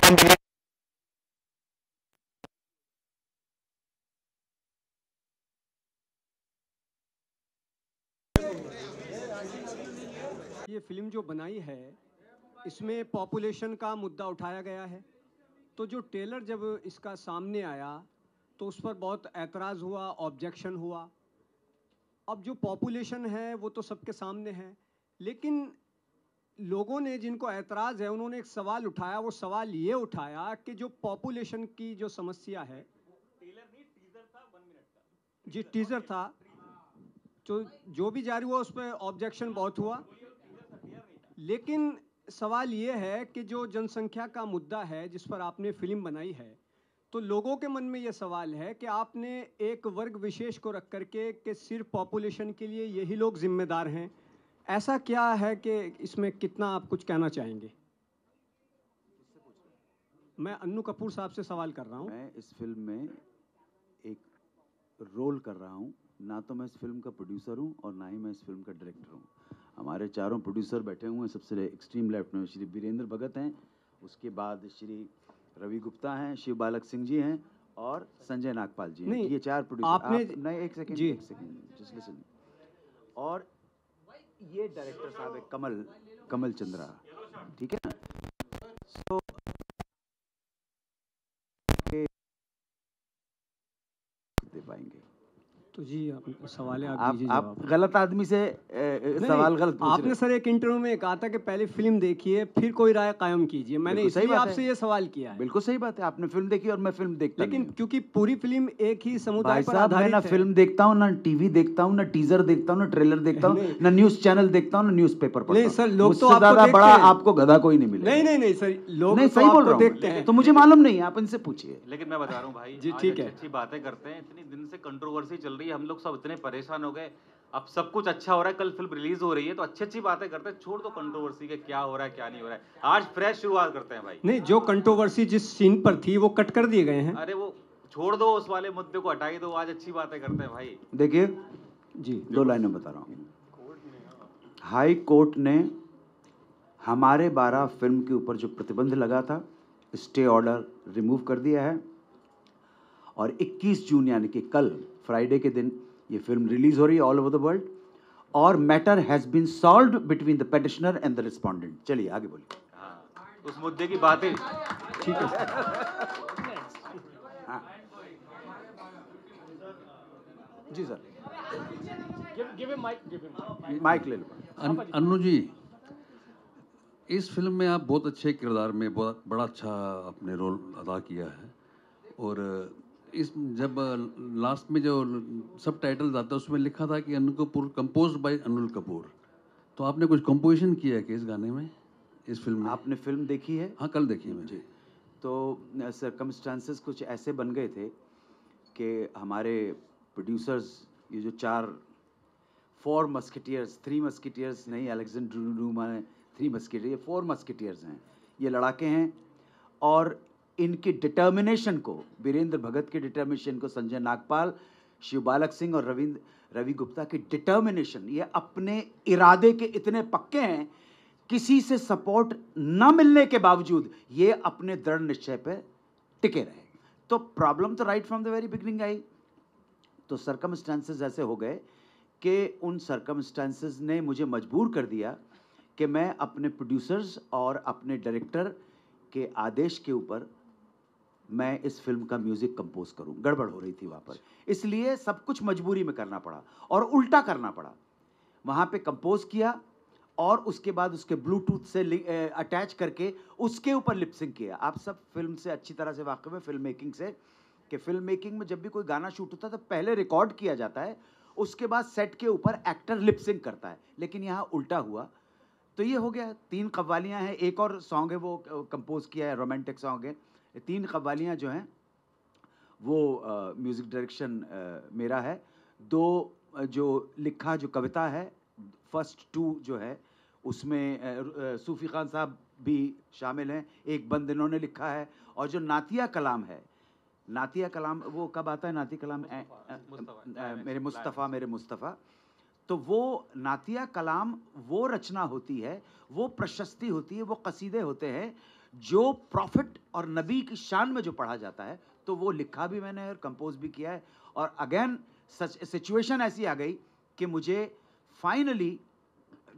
ये फिल्म जो बनाई है इसमें पॉपुलेशन का मुद्दा उठाया गया है। तो जो ट्रेलर जब इसका सामने आया तो उस पर बहुत ऐतराज़ हुआ, ऑब्जेक्शन हुआ। अब जो पॉपुलेशन है वो तो सबके सामने है, लेकिन लोगों ने जिनको ऐतराज़ है उन्होंने एक सवाल उठाया। वो सवाल ये उठाया कि जो पॉपुलेशन की जो समस्या है, जी टीज़र था, जो भी जारी हुआ उस पर ऑब्जेक्शन बहुत हुआ। लेकिन सवाल ये है कि जो जनसंख्या का मुद्दा है जिस पर आपने फिल्म बनाई है, तो लोगों के मन में ये सवाल है कि आपने एक वर्ग विशेष को रख करके कि सिर्फ पॉपुलेशन के लिए यही लोग जिम्मेदार हैं। ऐसा क्या है कि इसमें कितना आप कुछ कहना चाहेंगे? मैं अन्नू कपूर साहब से सवाल कर रहा हूँ। मैं इस फिल्म में एक रोल कर रहा हूँ, ना तो मैं इस फिल्म का प्रोड्यूसर हूँ और ना ही मैं इस फिल्म का डायरेक्टर हूँ। हमारे चारों प्रोड्यूसर बैठे हुए हैं। सबसे एक्सट्रीम लेफ्ट में श्री वीरेंद्र भगत हैं, उसके बाद श्री रवि गुप्ता हैं, शिव बालक सिंह जी हैं और संजय नागपाल जी हैं। नहीं, ये चार प्रोड्यूसर। आपने नहीं, एक सेकंड जस्ट लिसन। और ये डायरेक्टर साहब है कमल चंद्रा, ठीक है ना। सो दे पाएंगे तो जी आप सवाल है, आप आप दीजिए आप जवाब। गलत आदमी से सवाल गलत पूछ रहे आपने हैं। सर एक इंटरव्यू में कहा था कि पहले फिल्म देखिए फिर कोई राय कायम कीजिए। मैंने बिल्कुल सही इसलिए बात है। आपसे ये सवाल किया है। बिल्कुल सही बात है, आपने फिल्म देखी और मैं फिल्म देखता लेकिन नहीं हूं। क्योंकि पूरी फिल्म एक ही समुदाय भाई पर साहब, मैं आधारित ना है। फिल्म देखता हूँ, ना टीवी देखता हूँ, ना टीजर देखता हूँ, ना ट्रेलर देखता हूँ, ना न्यूज चैनल देखता हूँ, ना न्यूज पेपर पढ़ता हूँ। नहीं सर, लोग तो मुझसे आपको ज्यादा देखते बड़ा हैं। आपको गधा कोई नहीं मिलेगा। नहीं सर, लोग नहीं, तो सही बोल आपको रहा हूँ देखते हैं। तो मुझे मालूम नहीं है, आप इनसे पूछिए। लेकिन मैं बता रहा हूँ भाई, जी आज ठीक है। अच्छी बातें करते हैं। इतनी दिन से कंट्रोवर्सी चल रही है, हम लोग सब इतने परेशान हो गए। अब सब कुछ अच्छा हो रहा है, कल फिल्म रिलीज हो रही है, तो अच्छी अच्छी बातें करते हैं। छोड़ दो कंट्रोवर्सी के, क्या हो रहा है क्या नहीं हो रहा है। आज फ्रेश शुरुआत करते हैं भाई। नहीं, जो कंट्रोवर्सी जिस सीन पर थी वो कट कर दिए गए हैं। अरे वो छोड़ दो, उस वाले मुद्दे को हटाई दो, आज अच्छी बातें करते हैं भाई। देखिए जी, 2 लाइनें बता रहा हूँ। हाई कोर्ट ने हमारे 12 फिल्म के ऊपर जो प्रतिबंध लगा था, स्टे ऑर्डर रिमूव कर दिया है और 21 जून यानी कि कल फ्राइडे के दिन ये फिल्म रिलीज हो रही है ऑल ओवर द वर्ल्ड। और matter has been solved between the petitioner and the respondent. चलिए आगे बोलिए। हाँ, उस मुद्दे की बातें ठीक है सर। हाँ। जी सर, माइक ले लो। अन्नू जी, इस फिल्म में आप बहुत अच्छे किरदार में बहुत बड़ा अच्छा आपने रोल अदा किया है। और इस जब लास्ट में जो सब टाइटल आता है उसमें लिखा था कि अनिल कपूर कंपोज्ड बाय अनिल कपूर। तो आपने कुछ कंपोजिशन किया है कि इस गाने में, इस फिल्म में? आपने फिल्म देखी है? हाँ, कल देखी है जी। तो सर्कमस्टांसेस कुछ ऐसे बन गए थे कि हमारे प्रोड्यूसर्स, ये जो 4 मस्केटियर्स, 3 मस्केटियर्स नहीं, अलेक्जेंडर डुमा ने 3 मस्केटियर, 4 मस्केटियर्स हैं, ये लड़ाके हैं। और इनकी डिटर्मिनेशन को, वीरेंद्र भगत के डिटर्मिनेशन को, संजय नागपाल, शिव बालक सिंह और रवि गुप्ता की डिटर्मिनेशन, ये अपने इरादे के इतने पक्के हैं, किसी से सपोर्ट न मिलने के बावजूद ये अपने दृढ़ निश्चय पर टिके रहे। तो प्रॉब्लम तो right from the very beginning I. तो सर्कमस्टांसेस ऐसे हो गए कि उन सर्कमस्टांसेस ने मुझे मजबूर कर दिया कि मैं अपने प्रोड्यूसर्स और अपने डायरेक्टर के आदेश के ऊपर मैं इस फिल्म का म्यूजिक कंपोज करूं। गड़बड़ हो रही थी वहाँ पर, इसलिए सब कुछ मजबूरी में करना पड़ा और उल्टा करना पड़ा। वहाँ पे कंपोज किया और उसके बाद उसके ब्लूटूथ से अटैच करके उसके ऊपर लिपसिंग किया। आप सब फिल्म से अच्छी तरह से वाकिफ हैं, फिल्म मेकिंग से, कि फिल्म मेकिंग में जब भी कोई गाना शूट होता है तो पहले रिकॉर्ड किया जाता है, उसके बाद सेट के ऊपर एक्टर लिपसिंग करता है, लेकिन यहाँ उल्टा हुआ। तो ये हो गया। 3 कव्वालियाँ हैं, एक और सॉन्ग है वो कंपोज किया है, रोमांटिक सॉन्ग है। 3 कव्वालियाँ जो हैं वो म्यूज़िक डायरेक्शन मेरा है। 2 जो लिखा जो कविता है, फर्स्ट 2 जो है उसमें सूफ़ी खान साहब भी शामिल हैं। एक बंद इन्होंने लिखा है। और जो नातिया कलाम है, नातिया कलाम वो कब आता है? नातिया कलाम मेरे मुस्तफ़ा। तो वो नातिया कलाम वो रचना होती है, वो प्रशस्ति होती है, वो कसीदे होते हैं जो प्रॉफिट और नबी की शान में जो पढ़ा जाता है, तो वो लिखा भी मैंने और कंपोज भी किया है। और अगेन सच सिचुएशन ऐसी आ गई कि मुझे फाइनली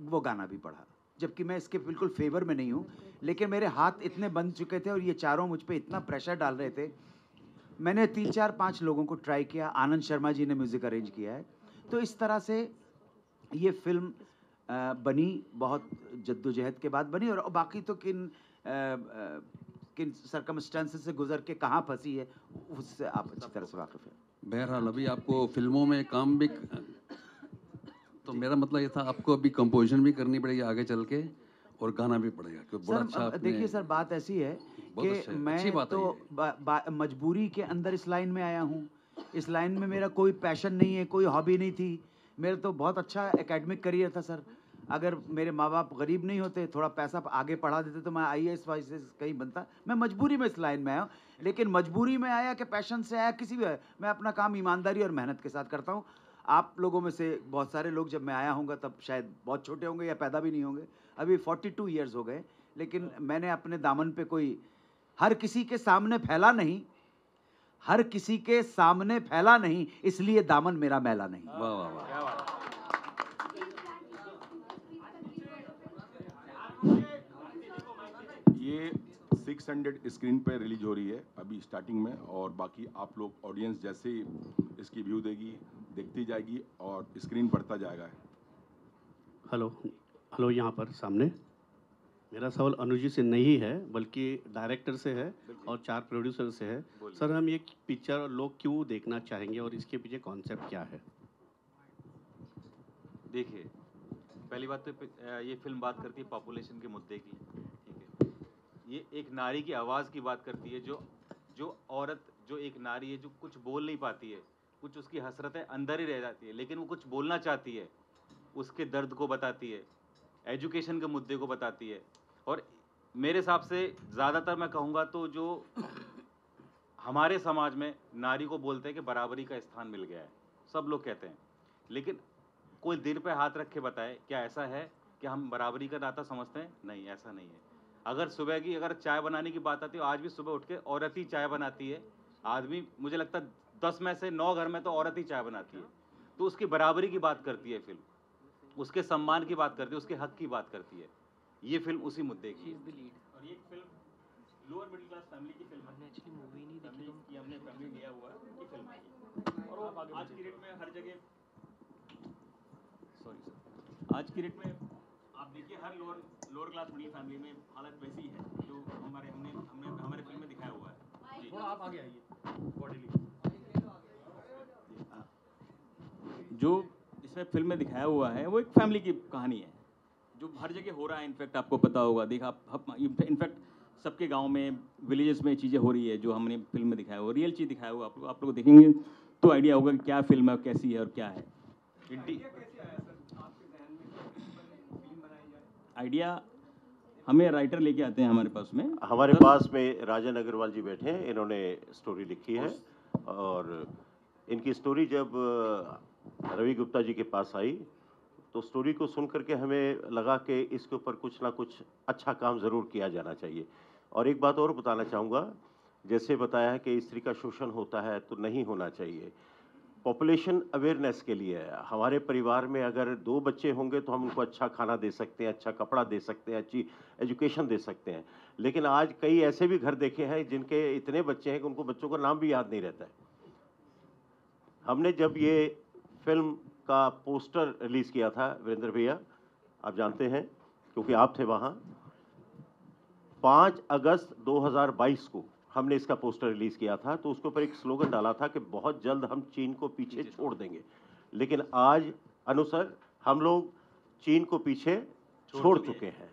वो गाना भी पड़ा, जबकि मैं इसके बिल्कुल फेवर में नहीं हूँ, लेकिन मेरे हाथ इतने बंध चुके थे और ये चारों मुझ पे इतना प्रेशर डाल रहे थे। मैंने 3 4 5 लोगों को ट्राई किया, आनंद शर्मा जी ने म्यूज़िक अरेंज किया है। तो इस तरह से ये फ़िल्म बनी, बहुत जद्दोजहद के बाद बनी। और बाकी तो किन सर्कमस्टेंसेस से गुज़र के कहाँ फँसी है, उससे आप अच्छी तरह से वाकिफ़ हैं। बहरहाल अभी आपको फिल्मों में काम भी, तो मेरा मतलब ये था आपको अभी कंपोजिशन भी करनी पड़ेगी आगे चल के, और गाना भी पड़ेगा, क्योंकि बड़ा अच्छा सर आपने। देखिए सर, बात ऐसी है बहुत कि अच्छा है, अच्छी मैं बात है तो मजबूरी के अंदर इस लाइन में आया हूँ। इस लाइन में मेरा कोई पैशन नहीं है, कोई हॉबी नहीं थी। मेरा तो बहुत अच्छा एकेडमिक करियर था सर। अगर मेरे माँ बाप गरीब नहीं होते, थोड़ा पैसा आगे पढ़ा देते, तो मैं IAS वाईएएस कहीं बनता। मैं मजबूरी में इस लाइन में आया हूँ, लेकिन मजबूरी में आया कि पैशन से आया, किसी भी, मैं अपना काम ईमानदारी और मेहनत के साथ करता हूँ। आप लोगों में से बहुत सारे लोग जब मैं आया होऊंगा तब शायद बहुत छोटे होंगे या पैदा भी नहीं होंगे। अभी 42 ईयर्स हो गए, लेकिन मैंने अपने दामन पे कोई, हर किसी के सामने फैला नहीं, हर किसी के सामने फैला नहीं, इसलिए दामन मेरा मैला नहीं। वाह वाह वाह। ये 600 स्क्रीन पे रिलीज हो रही है अभी स्टार्टिंग में, और बाकी आप लोग ऑडियंस जैसे इसकी व्यू देगी, देखती जाएगी और स्क्रीन बढ़ता जाएगा। हेलो हेलो, यहाँ पर सामने मेरा सवाल अनुजी से नहीं है, बल्कि डायरेक्टर से है और 4 प्रोड्यूसर से है। सर, हम ये पिक्चर लोग क्यों देखना चाहेंगे और इसके पीछे कॉन्सेप्ट क्या है? देखिए, पहली बात तो ये फिल्म बात करती है पॉपुलेशन के मुद्दे की, ठीक है। ये एक नारी की आवाज़ की बात करती है, जो औरत, जो एक नारी है, जो कुछ बोल नहीं पाती है, कुछ उसकी हसरतें अंदर ही रह जाती है, लेकिन वो कुछ बोलना चाहती है, उसके दर्द को बताती है, एजुकेशन के मुद्दे को बताती है। और मेरे हिसाब से ज़्यादातर मैं कहूँगा तो जो हमारे समाज में नारी को बोलते हैं कि बराबरी का स्थान मिल गया है, सब लोग कहते हैं, लेकिन कोई दिल पे हाथ रख के बताए, क्या ऐसा है कि हम बराबरी का नाता समझते हैं? नहीं, ऐसा नहीं है। अगर सुबह की अगर चाय बनाने की बात आती है, आज भी सुबह उठ के औरत ही चाय बनाती है। आदमी, मुझे लगता है 10 में से 9 घर में तो औरत ही चाय बनाती है। तो उसकी बराबरी की बात करती है फिल्म, उसके सम्मान की बात करती है, उसके हक की बात करती है। ये फिल्म उसी मुद्दे की है। और ये film lower middle class family की फिल्म है। एक्चुअली मूवी नहीं देखी, हमने फैमिली लिया हुआ है, ये फिल्म है। और आज की डेट में हर जगह, सॉरी सर, आज की डेट में आप देखिए हर लोअर क्लास मिडिल फैमिली में हालत वैसी है जो हमारे फिल्म में दिखाया हुआ है। जी, थोड़ा आप आगे आइए बॉडीली। जो इसमें फिल्म में दिखाया हुआ है वो एक फैमिली की कहानी है, जो हर जगह हो रहा है। इनफैक्ट आपको पता होगा, देखा आप, इनफैक्ट सबके गांव में, विलेजेस में चीज़ें हो रही है जो हमने फिल्म में दिखाया हुआ, रियल चीज़ दिखाया हुआ। आप लोग देखेंगे तो आइडिया होगा कि क्या फिल्म है, कैसी है और क्या है। आइडिया हमें राइटर लेके आते हैं हमारे पास में। हमारे पास में राजन अग्रवाल जी बैठे हैं, इन्होंने स्टोरी लिखी है। और इनकी स्टोरी जब रवि गुप्ता जी के पास आई तो स्टोरी को सुन करके हमें लगा कि इसके ऊपर कुछ ना कुछ अच्छा काम ज़रूर किया जाना चाहिए। और एक बात और बताना चाहूँगा, जैसे बताया है कि स्त्री का शोषण होता है तो नहीं होना चाहिए। पॉपुलेशन अवेयरनेस के लिए है। हमारे परिवार में अगर 2 बच्चे होंगे तो हम उनको अच्छा खाना दे सकते हैं, अच्छा कपड़ा दे सकते हैं, अच्छी एजुकेशन दे सकते हैं। लेकिन आज कई ऐसे भी घर देखे हैं जिनके इतने बच्चे हैं कि उनको बच्चों का नाम भी याद नहीं रहता है। हमने जब ये फिल्म का पोस्टर रिलीज़ किया था, वीरेंद्र भैया आप जानते हैं क्योंकि आप थे वहाँ, 5 अगस्त 2022 को हमने इसका पोस्टर रिलीज़ किया था। तो उसके ऊपर एक स्लोगन डाला था कि बहुत जल्द हम चीन को पीछे छोड़ देंगे। लेकिन आज अनुसर हम लोग चीन को पीछे छोड़ चुके हैं।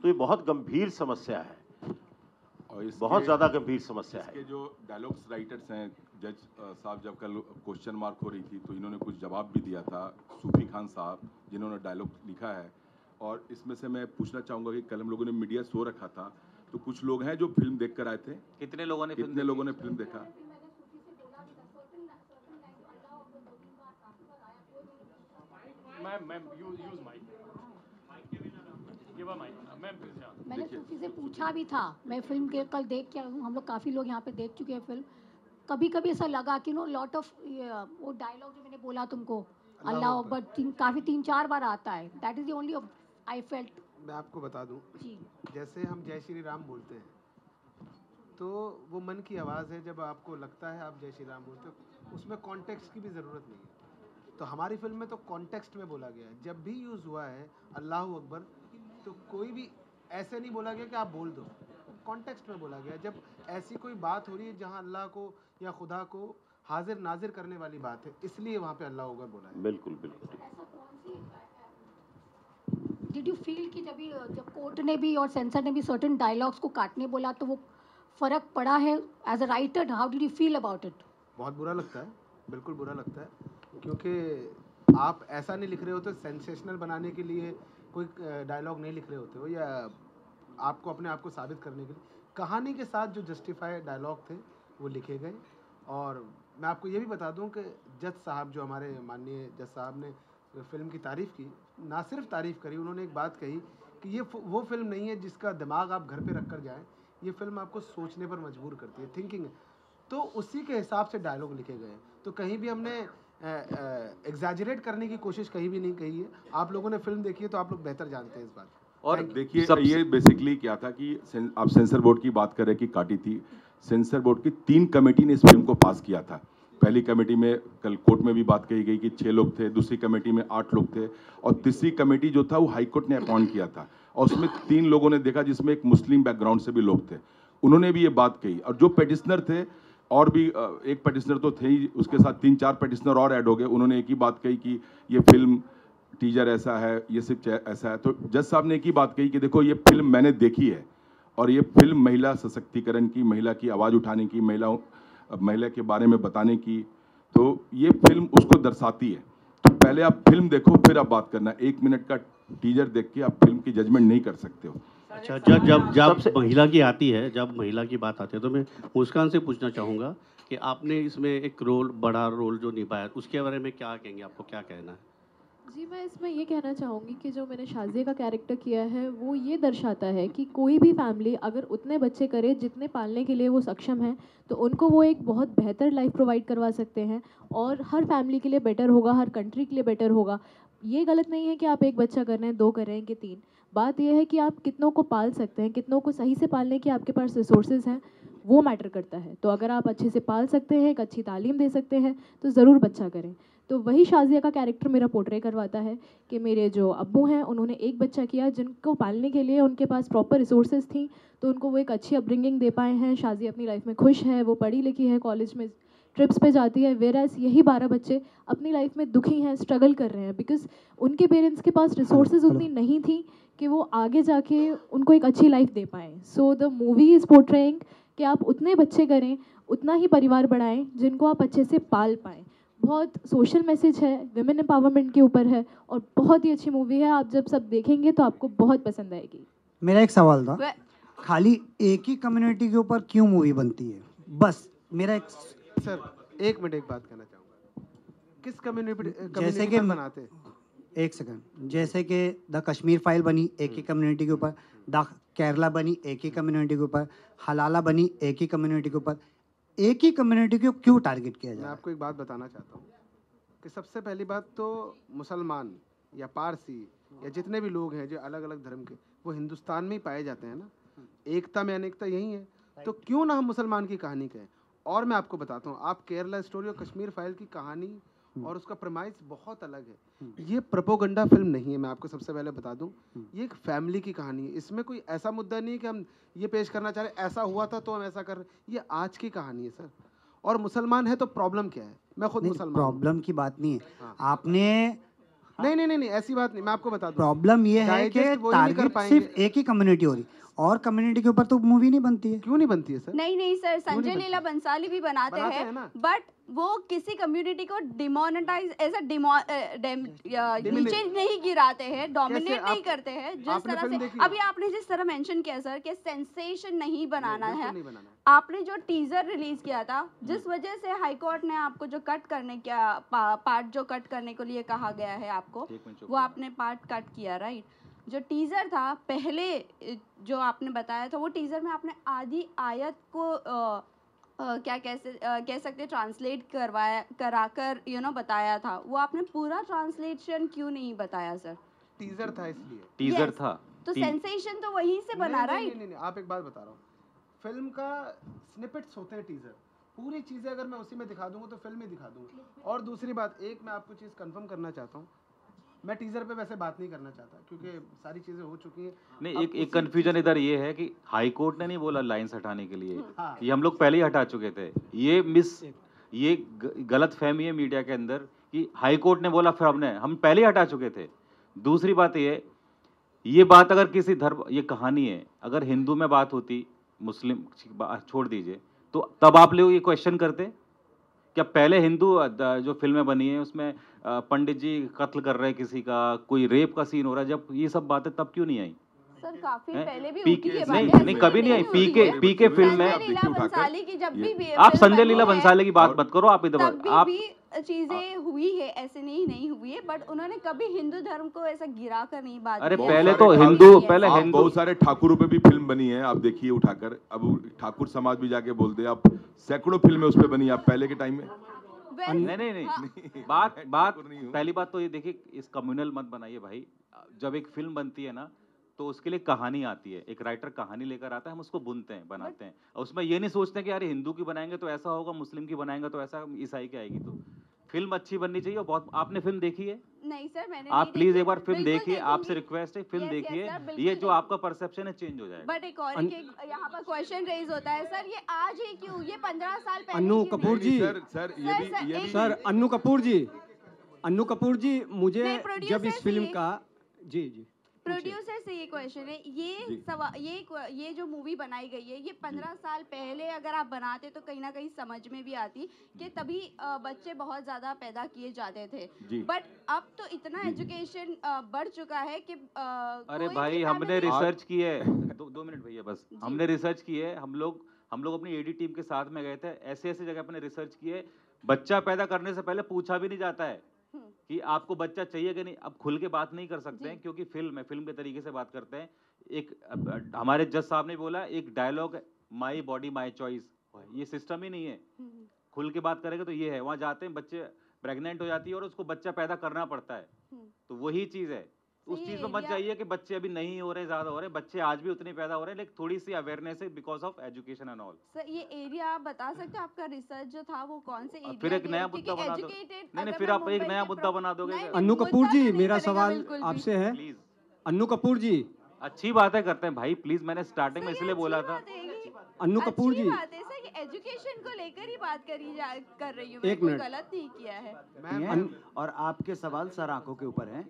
तो ये बहुत गंभीर समस्या है, और बहुत ज़्यादा गंभीर समस्या है। इसके जो डायलॉग्स राइटर्स हैं, जज साहब जब कल क्वेश्चन मार्क हो रही थी तो इन्होंने कुछ जवाब भी दिया था, सूफी खान साहब जिन्होंने डायलॉग लिखा है। और इसमें से मैं पूछना चाहूँगा कि कल हम लोगों ने मीडिया शो रखा था, तो कुछ लोग हैं जो फिल्म देख कर आए थे। कितने लोगों ने फिल्म देखा? मैम यूज माइक, ये मैंने सूफी से पूछा भी था, मैं फिल्म के कल देख के हूँ, हम लोग काफ़ी लोग यहाँ पे देख चुके हैं फिल्म। कभी कभी ऐसा लगा कि नो लॉट ऑफ वो डायलॉग जो मैंने बोला तुमको, अल्लाह अकबर, काफ़ी 3-4 बार आता है। That is the only I felt. मैं आपको बता दूं, जी, जैसे हम जय श्री राम बोलते हैं तो वो मन की आवाज़ है, जब आपको लगता है आप जय श्री राम बोलते हो, उसमें कॉन्टेक्स्ट की भी ज़रूरत नहीं है। तो हमारी फिल्म में तो कॉन्टेक्स्ट में बोला गया है, जब भी यूज़ हुआ है अल्लाह अकबर तो कोई भी ऐसे नहीं बोला गया कि आप बोल दो, कॉन्टेक्स्ट में बोला गया है। जब ऐसी कोई बात हो रही है जहाँ अल्लाह को या खुदा को हाजिर नाजिर करने वाली बात है, इसलिए वहाँ पे अल्लाह अकबर बोला है। बिल्कुल बिल्कुल। डिड यू फील कि जब कोर्ट ने भी और सेंसर ने भी सर्टेन डायलॉग्स को काटने बोला तो वो फ़र्क पड़ा है as a writer? How did you feel about it? बहुत बुरा लगता है, बिल्कुल बुरा लगता है, क्योंकि आप ऐसा नहीं लिख रहे होते सेंसेशनल बनाने के लिए, कोई डायलॉग नहीं लिख रहे होते हो, या आपको अपने आप को साबित करने के लिए कहानी के साथ जो जस्टिफाई डायलॉग थे वो लिखे गए। और मैं आपको ये भी बता दूं कि जज साहब, जो हमारे माननीय जज साहब ने फिल्म की तारीफ़ की, ना सिर्फ तारीफ़ करी, उन्होंने एक बात कही कि ये वो फिल्म नहीं है जिसका दिमाग आप घर पे रख कर जाएँ, ये फिल्म आपको सोचने पर मजबूर करती है, थिंकिंग। तो उसी के हिसाब से डायलॉग लिखे गए। तो कहीं भी हमने एग्जैजरेट करने की कोशिश कहीं भी नहीं कही है। आप लोगों ने फिल्म देखी है तो आप लोग बेहतर जानते हैं इस बात को। और देखिए ये बेसिकली क्या था कि आप सेंसर बोर्ड की बात कर रहे हैं कि काटी थी, सेंसर बोर्ड की 3 कमेटी ने इस फिल्म को पास किया था। पहली कमेटी में कल कोर्ट में भी बात कही गई कि 6 लोग थे, दूसरी कमेटी में 8 लोग थे, और तीसरी कमेटी जो था वो हाई कोर्ट ने अपॉइंट किया था, और उसमें 3 लोगों ने देखा जिसमें एक मुस्लिम बैकग्राउंड से भी लोग थे। उन्होंने भी ये बात कही, और जो पेटिशनर थे, और भी एक पेटिशनर तो थे ही, उसके साथ 3-4 पेटिशनर और ऐड हो गए, उन्होंने एक ही बात कही कि ये फिल्म टीजर ऐसा है, ये सिर्फ ऐसा है। तो जज साहब ने एक ही बात कही कि देखो ये फिल्म मैंने देखी है, और ये फिल्म महिला सशक्तिकरण की, महिला की आवाज़ उठाने की, महिला के बारे में बताने की, तो ये फिल्म उसको दर्शाती है। तो पहले आप फिल्म देखो, फिर आप बात करना। 1 मिनट का टीजर देख के आप फिल्म की जजमेंट नहीं कर सकते हो। अच्छा, जब महिला की आती है, जब महिला की बात आती है, तो मैं मुस्कान से पूछना चाहूँगा कि आपने इसमें एक बड़ा रोल जो निभाया, उसके बारे में क्या कहेंगे, आपको क्या कहना है? जी, मैं इसमें ये कहना चाहूँगी कि जो मैंने शाज़िया का कैरेक्टर किया है वो ये दर्शाता है कि कोई भी फैमिली अगर उतने बच्चे करे जितने पालने के लिए वो सक्षम है, तो उनको वो एक बहुत बेहतर लाइफ प्रोवाइड करवा सकते हैं, और हर फैमिली के लिए बेटर होगा, हर कंट्री के लिए बेटर होगा। ये गलत नहीं है कि आप 1 बच्चा कर रहे हैं, 2 कर रहे हैं कि 3। बात यह है कि आप कितनों को पाल सकते हैं, कितनों को सही से पालने की आपके पास रिसोर्सेज हैं, वो मैटर करता है। तो अगर आप अच्छे से पाल सकते हैं, एक अच्छी तालीम दे सकते हैं, तो ज़रूर बच्चा करें। तो वही शाज़िया का कैरेक्टर मेरा पोर्ट्रे करवाता है कि मेरे जो अब्बू हैं उन्होंने 1 बच्चा किया, जिनको पालने के लिए उनके पास प्रॉपर रिसोर्सेज थी, तो उनको वो एक अच्छी अपब्रिंगिंग दे पाए हैं। शाज़िया अपनी लाइफ में खुश है, वो पढ़ी लिखी है, कॉलेज में ट्रिप्स पे जाती है, वेरास यही 12 बच्चे अपनी लाइफ में दुखी हैं, स्ट्रगल कर रहे हैं, बिकॉज उनके पेरेंट्स के पास रिसोर्सेज उतनी नहीं थी कि वो आगे जाके उनको एक अच्छी लाइफ दे पाएँ। So the movie is portraying कि आप उतने बच्चे करें, उतना ही परिवार बढ़ाएं जिनको आप अच्छे से पाल पाएँ। बहुत सोशल मैसेज है, विमेन एम्पावरमेंट के ऊपर है, और बहुत ही अच्छी मूवी है। आप जब सब देखेंगे तो आपको बहुत पसंद आएगी। मेरा एक सवाल था, खाली एक ही कम्युनिटी के ऊपर क्यों मूवी बनती है? बस मेरा एक सर, 1 मिनट एक बात कहना चाहूँगा। किस कम्युनिटी जैसे कि बनाते? 1 सेकंड। जैसे कि द कश्मीर फाइल बनी एक ही कम्युनिटी के ऊपर, द केरला बनी एक ही कम्युनिटी के ऊपर, हलाला बनी एक ही कम्युनिटी के ऊपर, एक ही कम्युनिटी को क्यों टारगेट किया जाए? मैं आपको एक बात बताना चाहता हूँ कि सबसे पहली बात तो मुसलमान या पारसी या जितने भी लोग हैं जो अलग अलग धर्म के, वो हिंदुस्तान में ही पाए जाते हैं ना। एकता में अनेकता यही है, तो क्यों ना हम मुसलमान की कहानी कहें। और मैं आपको बताता हूँ, आप केरला स्टोरी और कश्मीर फाइल की कहानी और उसका प्रमाइस बहुत अलग है। ये प्रोपोगंडा फिल्म नहीं है, मैं आपको सबसे पहले बता दूं। ये एक फैमिली की कहानी है। इसमें कोई ऐसा मुद्दा नहीं है कि हम ये पेश करना चाह रहे ऐसा हुआ था तो हम ऐसा कर रहे। ये आज की कहानी है सर। और मुसलमान है तो प्रॉब्लम क्या है? मैं खुद मुसलमान। प्रॉब्लम की बात नहीं है। हाँ। आपने नहीं, ऐसी बात नहीं। मैं आपको बता दूं, प्रॉब्लम ये है कि टारगेट सिर्फ एक ही कम्युनिटी हो रही, और कम्युनिटी के ऊपर तो मूवी नहीं बनती है। क्यों नहीं बनती है सर? नहीं सर, संजय लीला बंसाली भी बनाते हैं, बट वो किसी कम्युनिटी को डिमोनेटाइज ऐसा नीचे नहीं गिराते हैं, डोमिनेट नहीं करते हैं। जिस तरह से अभी आपने जिस तरह मेंशन किया सर कि सेंसेशन नहीं बनाना है, आपने जो टीजर रिलीज किया था, जिस वजह से हाई कोर्ट ने आपको जो कट करने का पार्ट जो कट करने के लिए कहा गया है आपको, वो आपने पार्ट कट किया, राइट? जो टीज़र था पहले जो आपने बताया था, वो टीज़र में आपने आधी आयत को क्या कह सकते ट्रांसलेट कराकर बताया था। वो आपने पूरा ट्रांसलेशन क्यों नहीं बताया सर? टीजर था इसलिए। टीजर था तो सेंसेशन तो वहीं से बना रहा है। नहीं, आप एक बात बता रहा हूँ, फिल्म का स्निपेट्स होते हैं टीजर, पूरी चीज़ें अगर मैं उसी में दिखा दूंगा तो फिल्म ही दिखा दूंगा। और दूसरी बात, एक मैं आपको चीज़ कंफर्म करना चाहता हूँ, मैं टीजर पे वैसे बात नहीं करना चाहता क्योंकि सारी चीज़ें हो चुकी हैं। नहीं, एक कंफ्यूजन इधर ये है कि हाई कोर्ट ने नहीं बोला लाइंस हटाने के लिए, हाँ। ये हम लोग पहले ही हटा चुके थे। ये गलत फहमी है मीडिया के अंदर कि हाई कोर्ट ने बोला फिर हम पहले ही हटा चुके थे। दूसरी बात ये बात अगर किसी धर्म, ये कहानी है, अगर हिंदू में बात होती, मुस्लिम छोड़ दीजिए, तो तब आप लोग ये क्वेश्चन करते क्या पहले हिंदू जो फिल्में बनी है उसमें पंडित जी कत्ल कर रहे हैं किसी का, कोई रेप का सीन हो रहा है, जब ये सब बातें तब क्यों नहीं आई? सर काफी पहले भी पीके होती है नहीं कभी नहीं आई। पीके फिल्म में आप संजय लीला भंसाली की बात मत करो, आप इधर आप चीजें हुई है, ऐसे नहीं हुई है, बट उन्होंने कभी हिंदू धर्म को ऐसा गिरा कर नहीं बात। अरे पहले तो हिंदू बहुत सारे ठाकुरों पे भी फिल्म बनी है, आप देखिए उठाकर, अब ठाकुर समाज भी जाके बोलते हैं, आप सैकड़ों फिल्में उस पे बनी, आप पहले के टाइम में नहीं बात पहली बात तो ये देखिए, इस कम्युनल मत बनाइए भाई। जब एक फिल्म बनती है ना तो उसके लिए कहानी आती है, एक राइटर कहानी लेकर आता है, हम उसको बुनते हैं, बनाते हैं, और उसमें ये नहीं सोचते कि यार हिंदू की बनाएंगे तो ऐसा होगा, मुस्लिम की बनाएंगे तो ऐसा, ईसाई की आएगी। तो फिल्म अच्छी बननी चाहिए। बहुत आपने फिल्म देखी है? नहीं सर, मैंने आप प्लीज एक बार फिल्म देखिए, आपसे रिक्वेस्ट है, फिल्म देखिए, ये जो आपका परसेप्शन है चेंज हो जाएगा। बट एक और यहाँ पर क्वेश्चन रेज होता है सर, ये आज ही क्यों, ये 15 साल पहले अन्नू कपूर जी, सर अन्नू कपूर जी, मुझे जब इस फिल्म का जी प्रोड्यूसर से ये क्वेश्चन है, ये जो मूवी बनाई गई है, ये 15 साल पहले अगर आप बनाते तो कहीं ना कहीं समझ में भी आती कि तभी बच्चे बहुत ज्यादा पैदा किए जाते थे। बट अब तो इतना एजुकेशन बढ़ चुका है कि अरे भाई हमने रिसर्च की है, 2 मिनट भैया बस, हमने रिसर्च की है, हम लोग अपनी एडी टीम के साथ में गए थे, ऐसे जगह अपने रिसर्च किए, बच्चा पैदा करने से पहले पूछा भी नहीं जाता है कि आपको बच्चा चाहिए कि नहीं। अब खुल के बात नहीं कर सकते हैं क्योंकि फिल्म है, फिल्म के तरीके से बात करते हैं। एक हमारे जज साहब ने बोला, एक dialogue, my body my choice, ये सिस्टम ही नहीं है। खुल के बात करेंगे तो ये है, वहां जाते हैं, बच्चे प्रेग्नेंट हो जाती है और उसको बच्चा पैदा करना पड़ता है, तो वही चीज है। उस चीज में मत जाइए कि बच्चे अभी नहीं हो रहे, ज्यादा हो रहे, बच्चे आज भी उतने पैदा हो रहे हैं, लेकिन थोड़ी सी अवेयरनेस है because of education and all. Sir ये एरिया आप बता सकते हैं, आपका रिसर्च जो था वो कौन से एरिया? फिर एक नया मुद्दा बना दो, नहीं फिर आप एक नया मुद्दा बना दोगे। अन्नू कपूर जी, मेरा सवाल आपसे है, प्लीज अन्नू कपूर जी, अच्छी बातें करते हैं भाई, प्लीज, मैंने स्टार्टिंग में इसलिए बोला था। अन्नू कपूर जी, एजुकेशन को लेकर ही बात कर रही हूँ, एक मिनट, गलत नहीं किया है। और आपके सवाल सर आंखों के ऊपर हैं,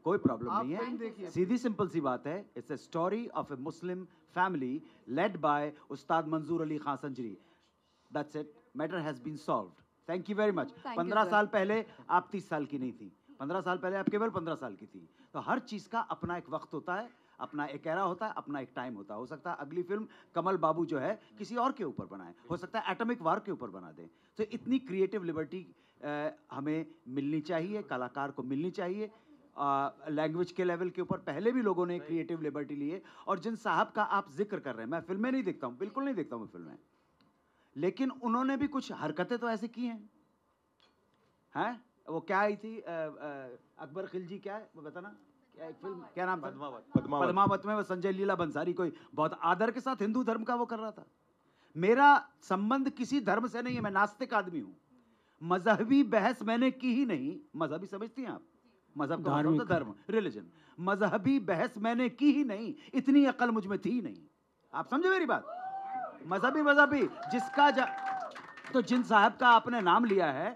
कोई प्रॉब्लम नहीं है, सीधी सिंपल सी बात है। It's a story of a Muslim family led by Ustad Manzoor Ali Khan Sanjari. That's it, matter has been solved. Thank you very much. 15 साल पहले आप 30 साल की नहीं थी, 15 साल पहले आप केवल 15 साल की थी। तो हर चीज का अपना एक वक्त होता है, अपना एक एरा होता है, अपना एक टाइम होता है। हो सकता है अगली फिल्म कमल बाबू जो है किसी और के ऊपर बनाए, हो सकता है एटॉमिक वार के ऊपर बना दें। तो इतनी क्रिएटिव लिबर्टी हमें मिलनी चाहिए, कलाकार को मिलनी चाहिए। लैंग्वेज के लेवल के ऊपर पहले भी लोगों ने क्रिएटिव लिबर्टी ली है, और जिन साहब का आप जिक्र कर रहे हैं, मैं फिल्में नहीं देखता हूँ, बिल्कुल नहीं देखता हूँ मैं फिल्में, लेकिन उन्होंने भी कुछ हरकतें तो ऐसी की हैं। वो क्या आई थी, अकबर खिलजी, क्या है वो बताना, क्या एक फिल्म, क्या नाम था? पद्मावत में वो संजय लीला भंसाली कोई बहुत आदर के साथ हिंदू धर्म का वो कर रहा था। मेरा संबंध किसी धर्म से नहीं है, मैं नास्तिक आदमी हूँ, मजहबी बहस मैंने की ही नहीं। मजहबी समझती हैं आप? मजहब का मतलब धर्म, रिलीजन। मजहबी बहस मैंने की ही नहीं, इतनी अकल मुझ में थी ही नहीं। आप समझे मेरी बात? मजहबी जिसका तो जिन साहब का आपने नाम लिया है,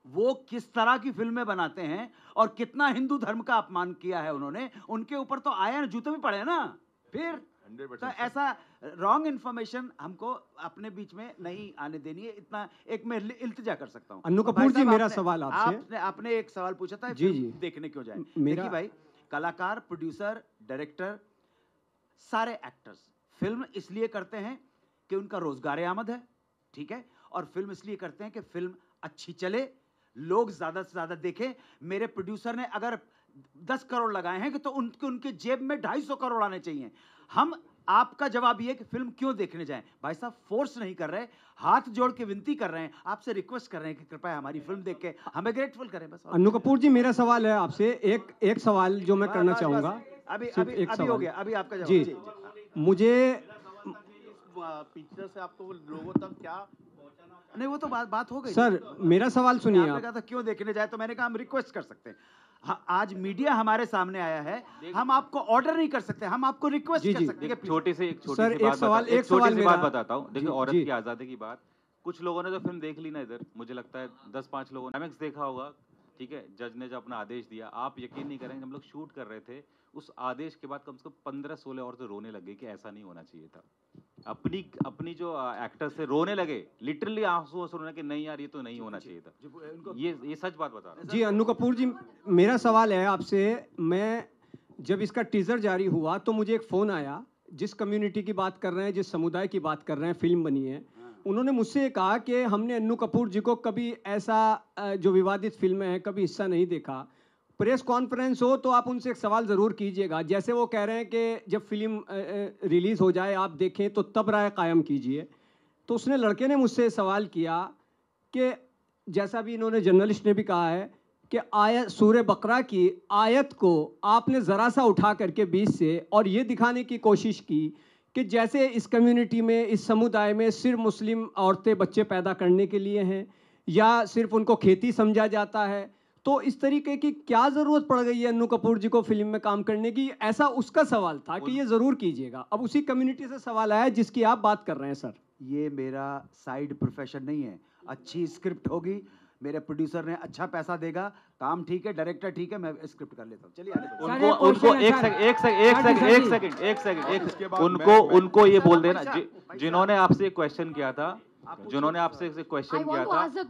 वो किस तरह की फिल्में बनाते हैं और कितना हिंदू धर्म का अपमान किया है उन्होंने, उनके ऊपर तो आया जूते भी पड़े ना। फिर तो ऐसा रॉन्ग इन्फॉर्मेशन हमको अपने बीच में नहीं आने देनी है। इतना एक मैं इल्तिजा कर सकता हूँ। अन्नू कपूर जी, मेरा सवाल आपसे, आपने एक सवाल पूछा था, जी देखने क्यों जाए। देखिए भाई, कलाकार, प्रोड्यूसर, डायरेक्टर, सारे एक्टर्स फिल्म इसलिए करते हैं कि उनका रोजगार आमद है, ठीक है, और फिल्म इसलिए करते हैं कि फिल्म अच्छी चले, लोग ज्यादा से ज्यादा देखें। मेरे प्रोड्यूसर ने अगर 10 करोड़ लगाए हैं कि तो उनके जेब में 250 करोड़ आने चाहिए। हम आपका जवाब ये कि फिल्म क्यों देखने जाएं? भाई साहब फोर्स नहीं कर रहे, हाथ जोड़ के विनती कर रहे हैं, आपसे रिक्वेस्ट कर रहे हैं कि कृपया हमारी फिल्म देख के हमें ग्रेटफुल करें बस। अन्नू कपूर जी, मेरा सवाल है आपसे, एक सवाल जो मैं करना चाहूंगा। अभी एक हो गया, अभी आपका जवाब। जी, मुझे पिक्चर से आपको लोगों तक क्या नहीं, वो तो बात हो गई सर, मेरा सवाल सुनिए। आपने कहा था क्यों देखने जाए, तो मैंने कहा हम रिक्वेस्ट कर सकते हैं। आज मीडिया हमारे सामने आया है, हम आपको ऑर्डर नहीं कर सकते, हम आपको रिक्वेस्ट कर सकते हैं। छोटी सी सर, एक छोटी सी बात बताता हूँ। देखिए, औरत की आज़ादी की बात, कुछ लोगों ने तो फिल्म देख ली ना इधर, मुझे लगता है 10-5 लोगों ने क्लाइमैक्स देखा होगा, ठीक है। जज ने जब अपना आदेश दिया, आप यकीन नहीं करेंगे, हम लोग शूट कर रहे थे, उस आदेश के बाद कम से कम 15-16 औरतें रोने लग गई कि ऐसा नहीं होना चाहिए था। अपनी जो एक्टर्स थे रोने लगे, लिटरली आंसू रोने कि नहीं यार ये तो नहीं होना चाहिए था। ये सच बात बता रहा हूं। जी अन्नू कपूर जी, मेरा सवाल है आपसे। मैं जब इसका टीजर जारी हुआ तो मुझे एक फ़ोन आया, जिस कम्युनिटी की बात कर रहे हैं, जिस समुदाय की बात कर रहे हैं, फिल्म बनी है, उन्होंने मुझसे कहा कि हमने अन्नू कपूर जी को कभी ऐसा जो विवादित फिल्में हैं कभी हिस्सा नहीं देखा। प्रेस कॉन्फ्रेंस हो तो आप उनसे एक सवाल ज़रूर कीजिएगा। जैसे वो कह रहे हैं कि जब फिल्म रिलीज़ हो जाए आप देखें तो तब राय कायम कीजिए। तो उसने लड़के ने मुझसे सवाल किया कि जैसा भी इन्होंने जर्नलिस्ट ने भी कहा है कि आयत सूरह बकरा की आयत को आपने ज़रा सा उठा करके बीच से और ये दिखाने की कोशिश की कि जैसे इस कम्युनिटी में, इस समुदाय में सिर्फ मुस्लिम औरतें बच्चे पैदा करने के लिए हैं या सिर्फ उनको खेती समझा जाता है। तो इस तरीके की क्या ज़रूरत पड़ गई है अन्नू कपूर जी को फिल्म में काम करने की? ऐसा उसका सवाल था कि ये ज़रूर कीजिएगा। अब उसी कम्युनिटी से सवाल आया जिसकी आप बात कर रहे हैं सर। ये मेरा साइड प्रोफेशन नहीं है। अच्छी स्क्रिप्ट होगी, मेरे प्रोड्यूसर ने अच्छा पैसा देगा, काम ठीक है, डायरेक्टर ठीक है, मैं स्क्रिप्ट कर लेता हूँ। चलिए उनको ये बोल देना जिन्होंने आपसे क्वेश्चन किया था,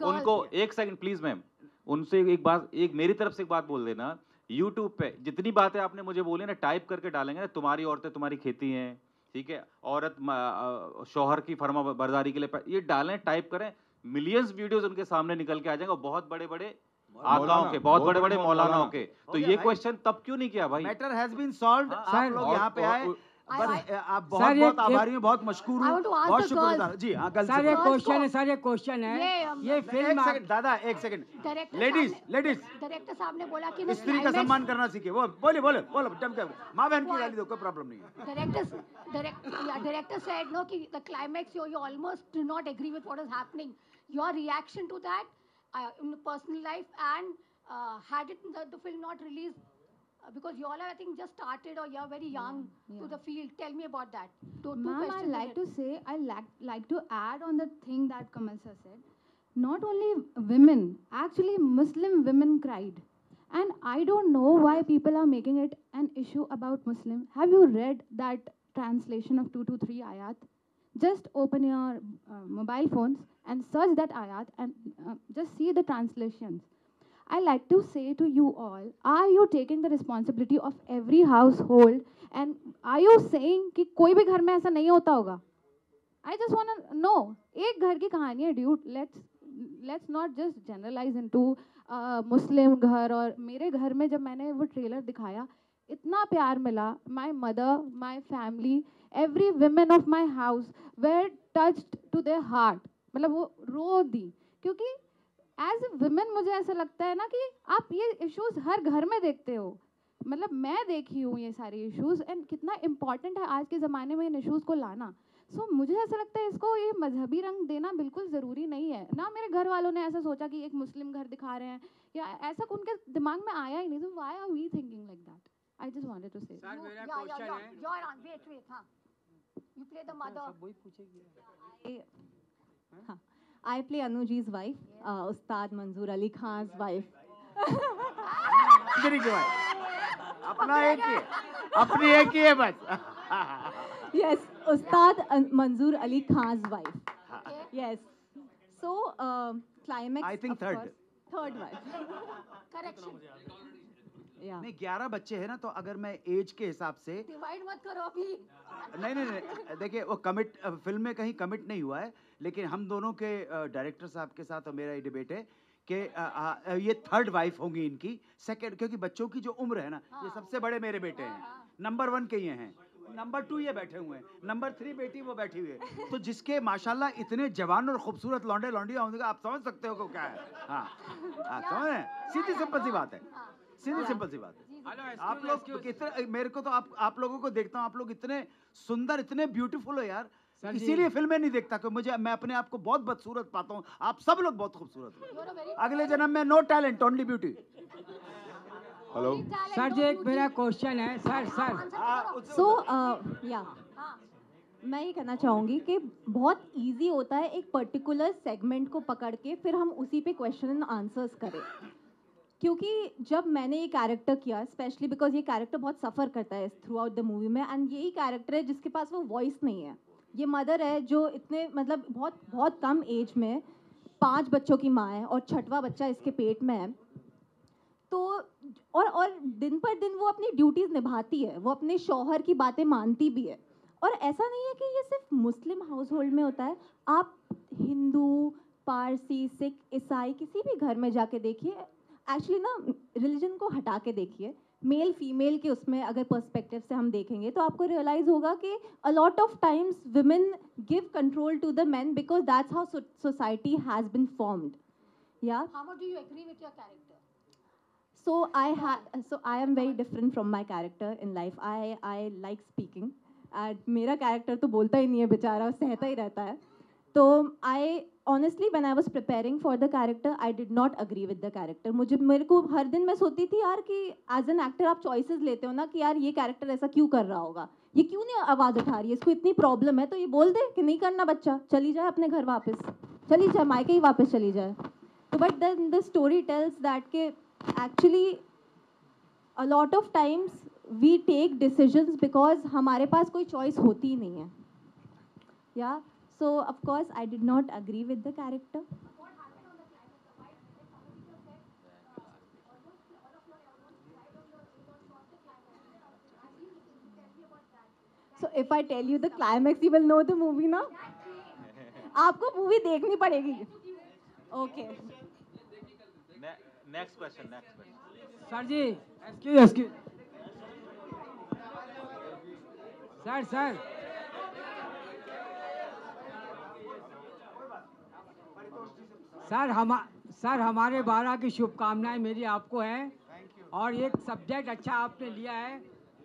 उनको एक सेकंड प्लीज मैम, उनसे एक मेरी तरफ से एक बात बोल देना। यूट्यूब पे जितनी बातें आपने मुझे बोली ना, टाइप करके डालेंगे ना, तुम्हारी औरतें तुम्हारी खेती हैं, ठीक है, औरत शौहर की फर्मा बरदारी के लिए, ये डालें, टाइप करें, मिलियंस वीडियोस उनके सामने निकल के आ जाएंगे, बहुत बड़े बड़े आकाओं के, बहुत बड़े बड़े मौलानाओं के। तो ये क्वेश्चन तब क्यों नहीं किया भाई? Matter has been solved. आप लोग यहाँ पे आए, आप बहुत आभारी हैं, बहुत मशकूर हूँ, बहुत शुक्रगुजार। जी हाँ, सर ये क्वेश्चन है, ये फिल्म। दादा एक सेकंड, लेडीज डायरेक्टर साहब ने बोला कि स्त्री का सम्मान करना सीखे। वो बोले माँ बहन की गाली दो, कोई प्रॉब्लम नहीं है। Director said no कि the climax you almost do not agree with what is happening. Your reaction to that in personal life and had it the film not released because you all are I think just started or you're very young to the field. Tell me about that. Ma'am, I like to say, I like to add on the thing that Kamal sir said. Not only women, actually Muslim women cried. And I don't know why people are making it an issue about Muslim. Have you read that translation of 2 to 3 ayat? Just open your mobile phones and search that ayat and just see the translations. I like to say to you all, are you taking the responsibility of every household and are you saying कि कोई भी घर में ऐसा नहीं होता होगा? I just want to know. एक घर की कहानी है dude. Let's not just generalize into मुस्लिम घर। और मेरे घर में जब मैंने वो ट्रेलर दिखाया, इतना प्यार मिला। My mother, my family, every women of my house were touched to their heart. मतलब वो रो दी, क्योंकि एज ए विमेन मुझे ऐसा लगता है ना कि आप ये इश्यूज हर घर में देखते हो। मतलब मैं देखी हूँ ये सारे इश्यूज एंड कितना इम्पॉर्टेंट है आज के ज़माने में इन इश्यूज़ को लाना। सो मुझे ऐसा लगता है इसको ये मजहबी रंग देना बिल्कुल ज़रूरी नहीं है। ना मेरे घर वालों ने ऐसा सोचा कि एक मुस्लिम घर दिखा रहे हैं या ऐसा उनके दिमाग में आया ही नहीं। तो why are we thinking like that? I just wanted to say. Sir मेरा क्वेश्चन है, wait हां, you play the mother. वही पूछेगी। हां, I play Anuji's wife, Ustad Manzoor Ali Khan's wife. अपना एक ही है बस। Yes, Ustad Manzoor Ali Khan's wife. Yes. So climax. I think third wife. Correction. नहीं 11 बच्चे हैं ना, तो अगर मैं एज के हिसाब से डिवाइड मत करो अभी। नहीं देखिए, वो फिल्म में कहीं कमिट नहीं हुआ है, लेकिन हम दोनों के डायरेक्टर साहब के साथ और मेरा ये डिबेट है कि ये थर्ड वाइफ होंगी इनकी, सेकंड, क्योंकि बच्चों की जो उम्र है ना, ये सबसे बड़े मेरे बेटे हैं, नंबर 1 के ये हैं, नंबर 2 ये बैठे हुए हैं, नंबर 3 बेटी वो बैठी हुई है, तो जिसके माशाल्लाह इतने जवान और खूबसूरत लौंडे लौंडियां होंगे, आप समझ सकते हो क्या है। हाँ, आप समझ रहे हैं, सीधी सिंपल सी बात है, सीधी सिंपल सी बात है। आप लोग कितने, मेरे को तो आप लोगों को देखता हूँ, आप लोग इतने सुंदर, इतने ब्यूटीफुल हो यार, इसीलिए फिल्में नहीं देखता कि मैं अपने आप को बहुत बदसूरत पाता हूँ, आप सब लोग बहुत खूबसूरत हो, अगले जन्म में no talent only beauty. Hello sir ji, एक मेरा क्वेश्चन है सर। सो या मैं ये कहना चाहूँगी कि बहुत इजी होता है एक पर्टिकुलर सेगमेंट को पकड़ के फिर हम उसी पे क्वेश्चन एंड आंसर्स करें, क्योंकि जब मैंने ये कैरेक्टर किया, स्पेशली बिकॉज ये कैरेक्टर बहुत सफ़र करता है थ्रू आउट द मूवी में, एंड यही कैरेक्टर है जिसके पास वो वॉइस नहीं है। ये मदर है जो इतने मतलब बहुत बहुत कम एज में 5 बच्चों की माँ है और 6वां बच्चा इसके पेट में है। तो और दिन पर दिन वो अपनी ड्यूटीज़ निभाती है, वो अपने शौहर की बातें मानती भी है। और ऐसा नहीं है कि ये सिर्फ मुस्लिम हाउस होल्ड में होता है, आप हिंदू, पारसी, सिख, ईसाई किसी भी घर में जाके देखिए, एक्चुअली ना रिलीजन को हटा के देखिए, मेल फीमेल के उसमें अगर पर्सपेक्टिव से हम देखेंगे तो आपको रियलाइज होगा कि a lot of times women give control to the men because that's how society has been formed. या How much do you agree with your character? So I am very different from my character in life. I like speaking. मेरा character तो बोलता ही नहीं है बेचारा, सहता ही रहता है। तो I honestly when I was preparing for the character I did not agree with the character. मेरे को हर दिन मैं सोचती थी यार कि एज एन एक्टर आप चॉइसेस लेते हो ना कि यार ये कैरेक्टर ऐसा क्यों कर रहा होगा, ये क्यों नहीं आवाज़ उठा रही है, इसको इतनी प्रॉब्लम है तो ये बोल दे कि नहीं करना बच्चा, चली जाए अपने घर वापस, चली जाए मायके ही वापस चली जाए। तो but the story tells that के actually a lot of times we take decisions because हमारे पास कोई choice होती ही नहीं है। Yeah, so of course I did not agree with the character. So if I tell you the climax, you will know the movie ना? आपको movie देखनी पड़ेगी। Okay. Next question sir जी, excuse sir sir हमारे 12 की शुभकामनाएं मेरी आपको हैं, और एक सब्जेक्ट अच्छा आपने लिया है।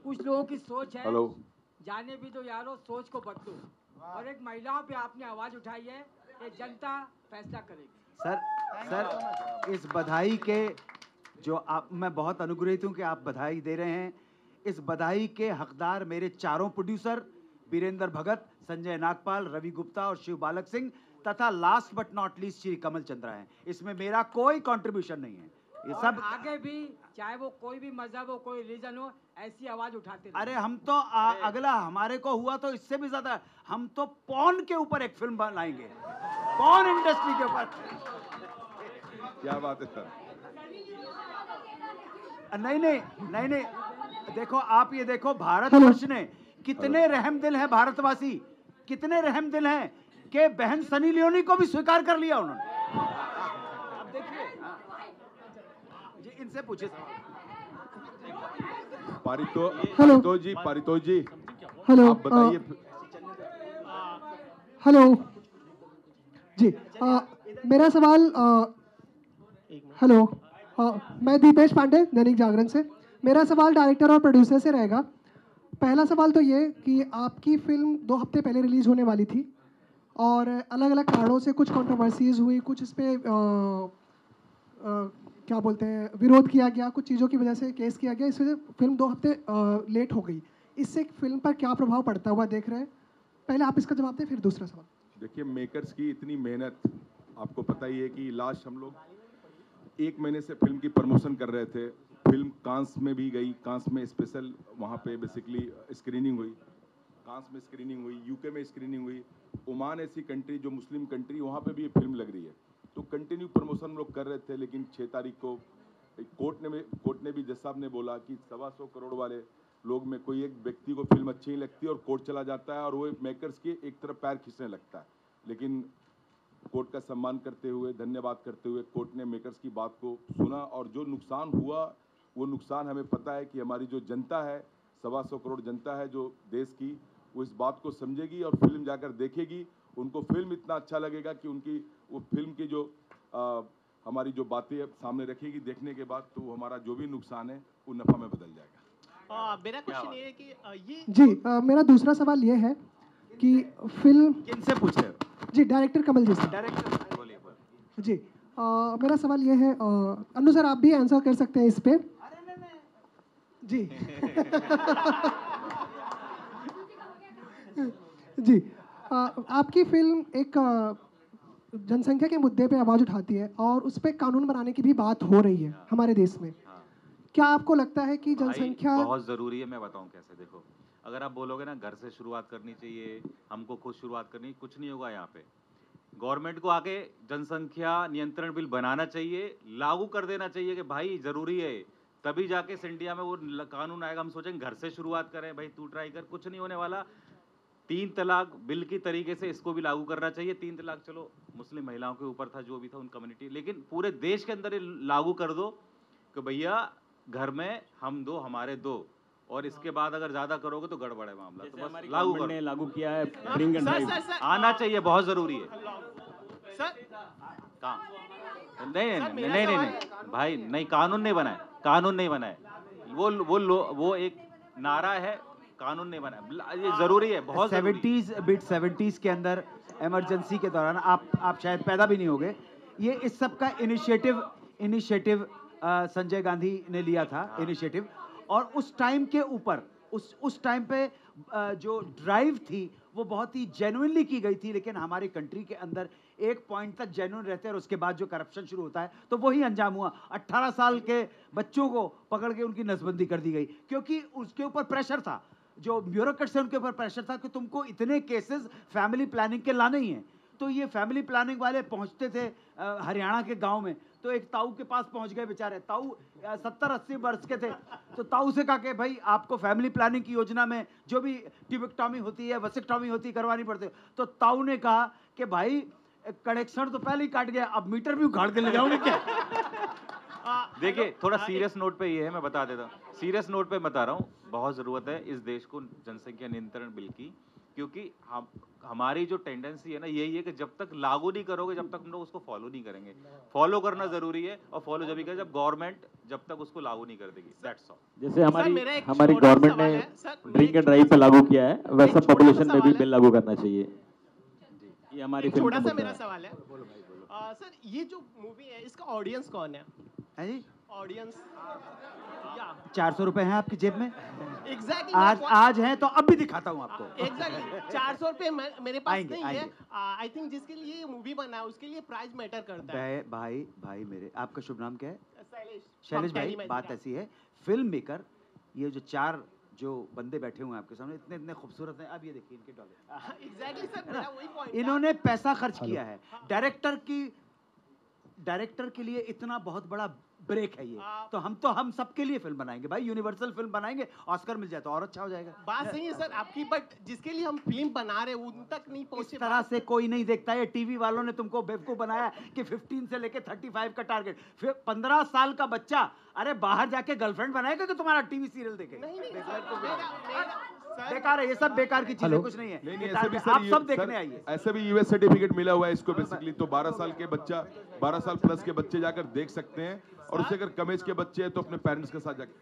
कुछ लोगों की सोच है, जाने भी दो यारो, सोच को बदलो, और एक महिलाओं पे आपने आवाज उठाई है, ये जनता फैसला करेगी। सर इस बधाई के जो आप, मैं बहुत अनुग्रहित हूँ कि आप बधाई दे रहे हैं। इस बधाई के हकदार मेरे चारों प्रोड्यूसर बीरेंद्र भगत, संजय नागपाल, रवि गुप्ता और शिव बालक सिंह, तथा last but not least Shri Kamal Chandra हैं। इसमें मेरा कोई कंट्रीब्यूशन नहीं है। ये सब आगे भी चाहे वो कोई भी मजहब हो, कोई रिलीजन हो, ऐसी आवाज उठाते रहे। अरे हम तो अगला हमारे को हुआ तो इससे भी ज्यादा, हम तो पॉर्न के ऊपर एक फिल्म बनाएंगे, पॉर्न इंडस्ट्री के ऊपर। क्या बात है सर? नहीं, देखो आप ये देखो, भारतवर्ष ने कितने रहमदिल हैं, भारतवासी कितने रहमदिल हैं कि बहन सनी लियोनी को भी स्वीकार कर लिया उन्होंने। अब देखिए जी, इनसे पूछे पारितोष जी हेलो, आप बताइए। हेलो जी, मेरा सवाल हेलो, मैं दीपेश पांडे, दैनिक जागरण से। मेरा सवाल डायरेक्टर और प्रोड्यूसर से रहेगा। पहला सवाल तो ये कि आपकी फिल्म 2 हफ्ते पहले रिलीज़ होने वाली थी और अलग अलग कारणों से कुछ कंट्रोवर्सीज हुई, कुछ इस पर क्या बोलते हैं, विरोध किया गया, कुछ चीज़ों की वजह से केस किया गया, इस वजह से फिल्म 2 हफ्ते लेट हो गई। इससे फिल्म पर क्या प्रभाव पड़ता हुआ देख रहे हैं? पहले आप इसका जवाब दें, फिर दूसरा सवाल। देखिए, मेकर्स की इतनी मेहनत, आपको पता ही है कि लास्ट हम लोग 1 महीने से फिल्म की प्रमोशन कर रहे थे। फिल्म कांस में भी गई, कांस में स्पेशल वहाँ पे बेसिकली स्क्रीनिंग हुई, कांस में स्क्रीनिंग हुई, यूके में स्क्रीनिंग हुई, ओमान ऐसी कंट्री जो मुस्लिम कंट्री, वहाँ पे भी ये फिल्म लग रही है। तो कंटिन्यू प्रमोशन हम लोग कर रहे थे, लेकिन 6 तारीख को कोर्ट ने भी जज साहब ने बोला कि 125 करोड़ वाले लोग में कोई एक व्यक्ति को फिल्म अच्छी नहीं लगती और कोर्ट चला जाता है और वो मेकर्स के एक तरफ पैर खींचने लगता है। लेकिन कोर्ट का सम्मान करते हुए, धन्यवाद करते हुए कोर्ट ने मेकर्स की बात को सुना और जो नुकसान हुआ वो नुकसान हमें पता है कि हमारी जो जनता है, 125 करोड़ जनता है जो देश की, वो इस बात को समझेगी और फिल्म जाकर देखेगी। उनको फिल्म इतना अच्छा लगेगा कि उनकी वो फिल्म की जो हमारी जो बातें सामने रखेगी देखने के बाद, तो हमारा जो भी नुकसान है वो नफ़ा में बदल जाएगा। मेरा क्वेश्चन ये है कि ये जी मेरा दूसरा सवाल ये है कि फिल्म किनसे पूछ रहे हो? जी डायरेक्टर कमल जी से। डायरेक्टर बोलिए। जी मेरा सवाल ये है, अनु सर आप भी आंसर कर सकते हैं इस पे। जी जी आपकी फिल्म एक जनसंख्या के मुद्दे पे आवाज़ उठाती है और उस पर कानून बनाने की भी बात हो रही है हमारे देश में। क्या आपको लगता है कि जनसंख्या बहुत ज़रूरी है? मैं बताऊं कैसे। देखो, अगर आप बोलोगे ना घर से शुरुआत करनी चाहिए, हमको खुद शुरुआत करनी, कुछ नहीं होगा यहाँ पे। गवर्नमेंट को आके जनसंख्या नियंत्रण बिल बनाना चाहिए, लागू कर देना चाहिए कि भाई ज़रूरी है, तभी जाके इस इंडिया में वो कानून आएगा। हम सोचेंगे घर से शुरुआत करें, भाई तू ट्राई कर, कुछ नहीं होने वाला। 3 तलाक बिल की तरीके से इसको भी लागू करना चाहिए। 3 तलाक चलो मुस्लिम महिलाओं के ऊपर था, जो भी था उन कम्युनिटी, लेकिन पूरे देश के अंदर लागू कर दो कि भैया घर में हम 2 हमारे 2, और इसके बाद अगर ज्यादा करोगे तो गड़बड़ है मामला। तो बस लागू कर, लागू किया है ब्रिंग एंड ड्राइव, आना चाहिए, बहुत जरूरी है। कहाँ? नहीं भाई, नहीं, कानून नहीं बनाए, कानून नहीं बनाए। वो एक नारा है, कानून नहीं बना, ये जरूरी है, बहुत 70s के अंदर इमरजेंसी के दौरान आप शायद पैदा भी नहीं होगे। ये इस सब का इनिशिएटिव संजय गांधी ने लिया था, इनिशिएटिव। और उस टाइम के ऊपर उस टाइम पे जो ड्राइव थी वो बहुत ही जेन्युइनली की गई थी, लेकिन हमारी कंट्री के अंदर एक पॉइंट तक जेन्युइन रहते हैं और उसके बाद जो करप्शन शुरू होता है तो वही अंजाम हुआ। 18 साल के बच्चों को पकड़ के उनकी नसबंदी कर दी गई, क्योंकि उसके ऊपर प्रेशर था, जो ब्यूरोक्रेट से उनके ऊपर प्रेशर था कि तुमको इतने केसेस फैमिली प्लानिंग के लाने ही हैं। तो ये फैमिली प्लानिंग वाले पहुंचते थे हरियाणा के गांव में, तो एक ताऊ के पास पहुंच गए बेचारे। ताऊ 70-80 वर्ष के थे, तो ताऊ से कहा कि भाई आपको फैमिली प्लानिंग की योजना में जो भी ट्यूबेक्टॉमी होती है, वसेक्टॉमी होती है, करवानी पड़ती है। तो ताऊ ने कहा कि भाई कनेक्शन तो पहले ही काट गया, अब मीटर भी उखाड़ के ले जाओगे क्या? देखिए, थोड़ा सीरियस नोट पे ये है, मैं बता देता हूँ, सीरियस नोट पे बता रहा हूँ, बहुत ज़रूरत है इस देश को जनसंख्या नियंत्रण बिल की, क्योंकि हमारी जो टेंडेंसी है ना यही है कि जब तक लागू नहीं करोगे, जब तक हम लोग उसको फॉलो नहीं करेंगे। फॉलो करना ज़रूरी है, और फॉलो जब भी करें जब गवर्नमेंट जब तक उसको लागू नहीं कर देगी। That's all. जैसे हमारी गवर्नमेंट ने ड्रिंक एंड ड्राइव पे लागू किया है, वैसा पॉपुलेशन में भी बिल लागू करना चाहिए। ये हमारी छोटा सा मेरा सवाल है सर, ये जो मूवी है इसका ऑडियंस कौन है? जी ऑडियंस 400 रुपए हैं आपकी जेब में? एग्जैक्टली आज हैं तो अब भी दिखाता हूँ आपको। एग्जैक्टली 400 रुपए मेरे पास नहीं है। आई थिंक जिसके लिए ये मूवी बना है उसके लिए प्राइस मैटर करता है। भाई मेरे, आपका शुभ नाम क्या है? शैलेश भाई, बात ऐसी है, फिल्म मेकर, ये जो 4 जो बंदे बैठे हुए हैं आपके सामने, इतने इतने खूबसूरत हैं। अब ये देखिए इनके डॉलर। एग्जैक्टली सर, मेरा वही पॉइंट। इन्होंने पैसा खर्च किया है। डायरेक्टर के लिए इतना बहुत बड़ा ब्रेक है ये। तो हम सबके लिए फिल्म बनाएंगे भाई, यूनिवर्सल फिल्म बनाएंगे, ऑस्कर मिल जाए तो और अच्छा हो जाएगा। बात सही है सर आपकी, बट जिसके लिए हम फिल्म बना रहे हैं उन तक नहीं पहुंचे। इस तरह से कोई नहीं देखता है। टीवी वालों ने तुमको बेवकूफ बनाया कि 15 से लेके 35 का टारगेट। फिर 15 साल का बच्चा अरे बाहर जाके गर्लफ्रेंड बनाएगा कि तुम्हारा टीवी सीरियल देखे? बेकार है ये सब, बेकार की चीजें, कुछ नहीं है। नहीं, आप सब देखने आइए। ऐसे भी यूएस सर्टिफिकेट मिला हुआ है इसको बेसिकली, तो 12 साल के बच्चा, 12 साल प्लस के बच्चे जाकर देख सकते हैं, और उससे अगर कम एज के बच्चे हैं तो अपने पेरेंट्स के साथ जाकर।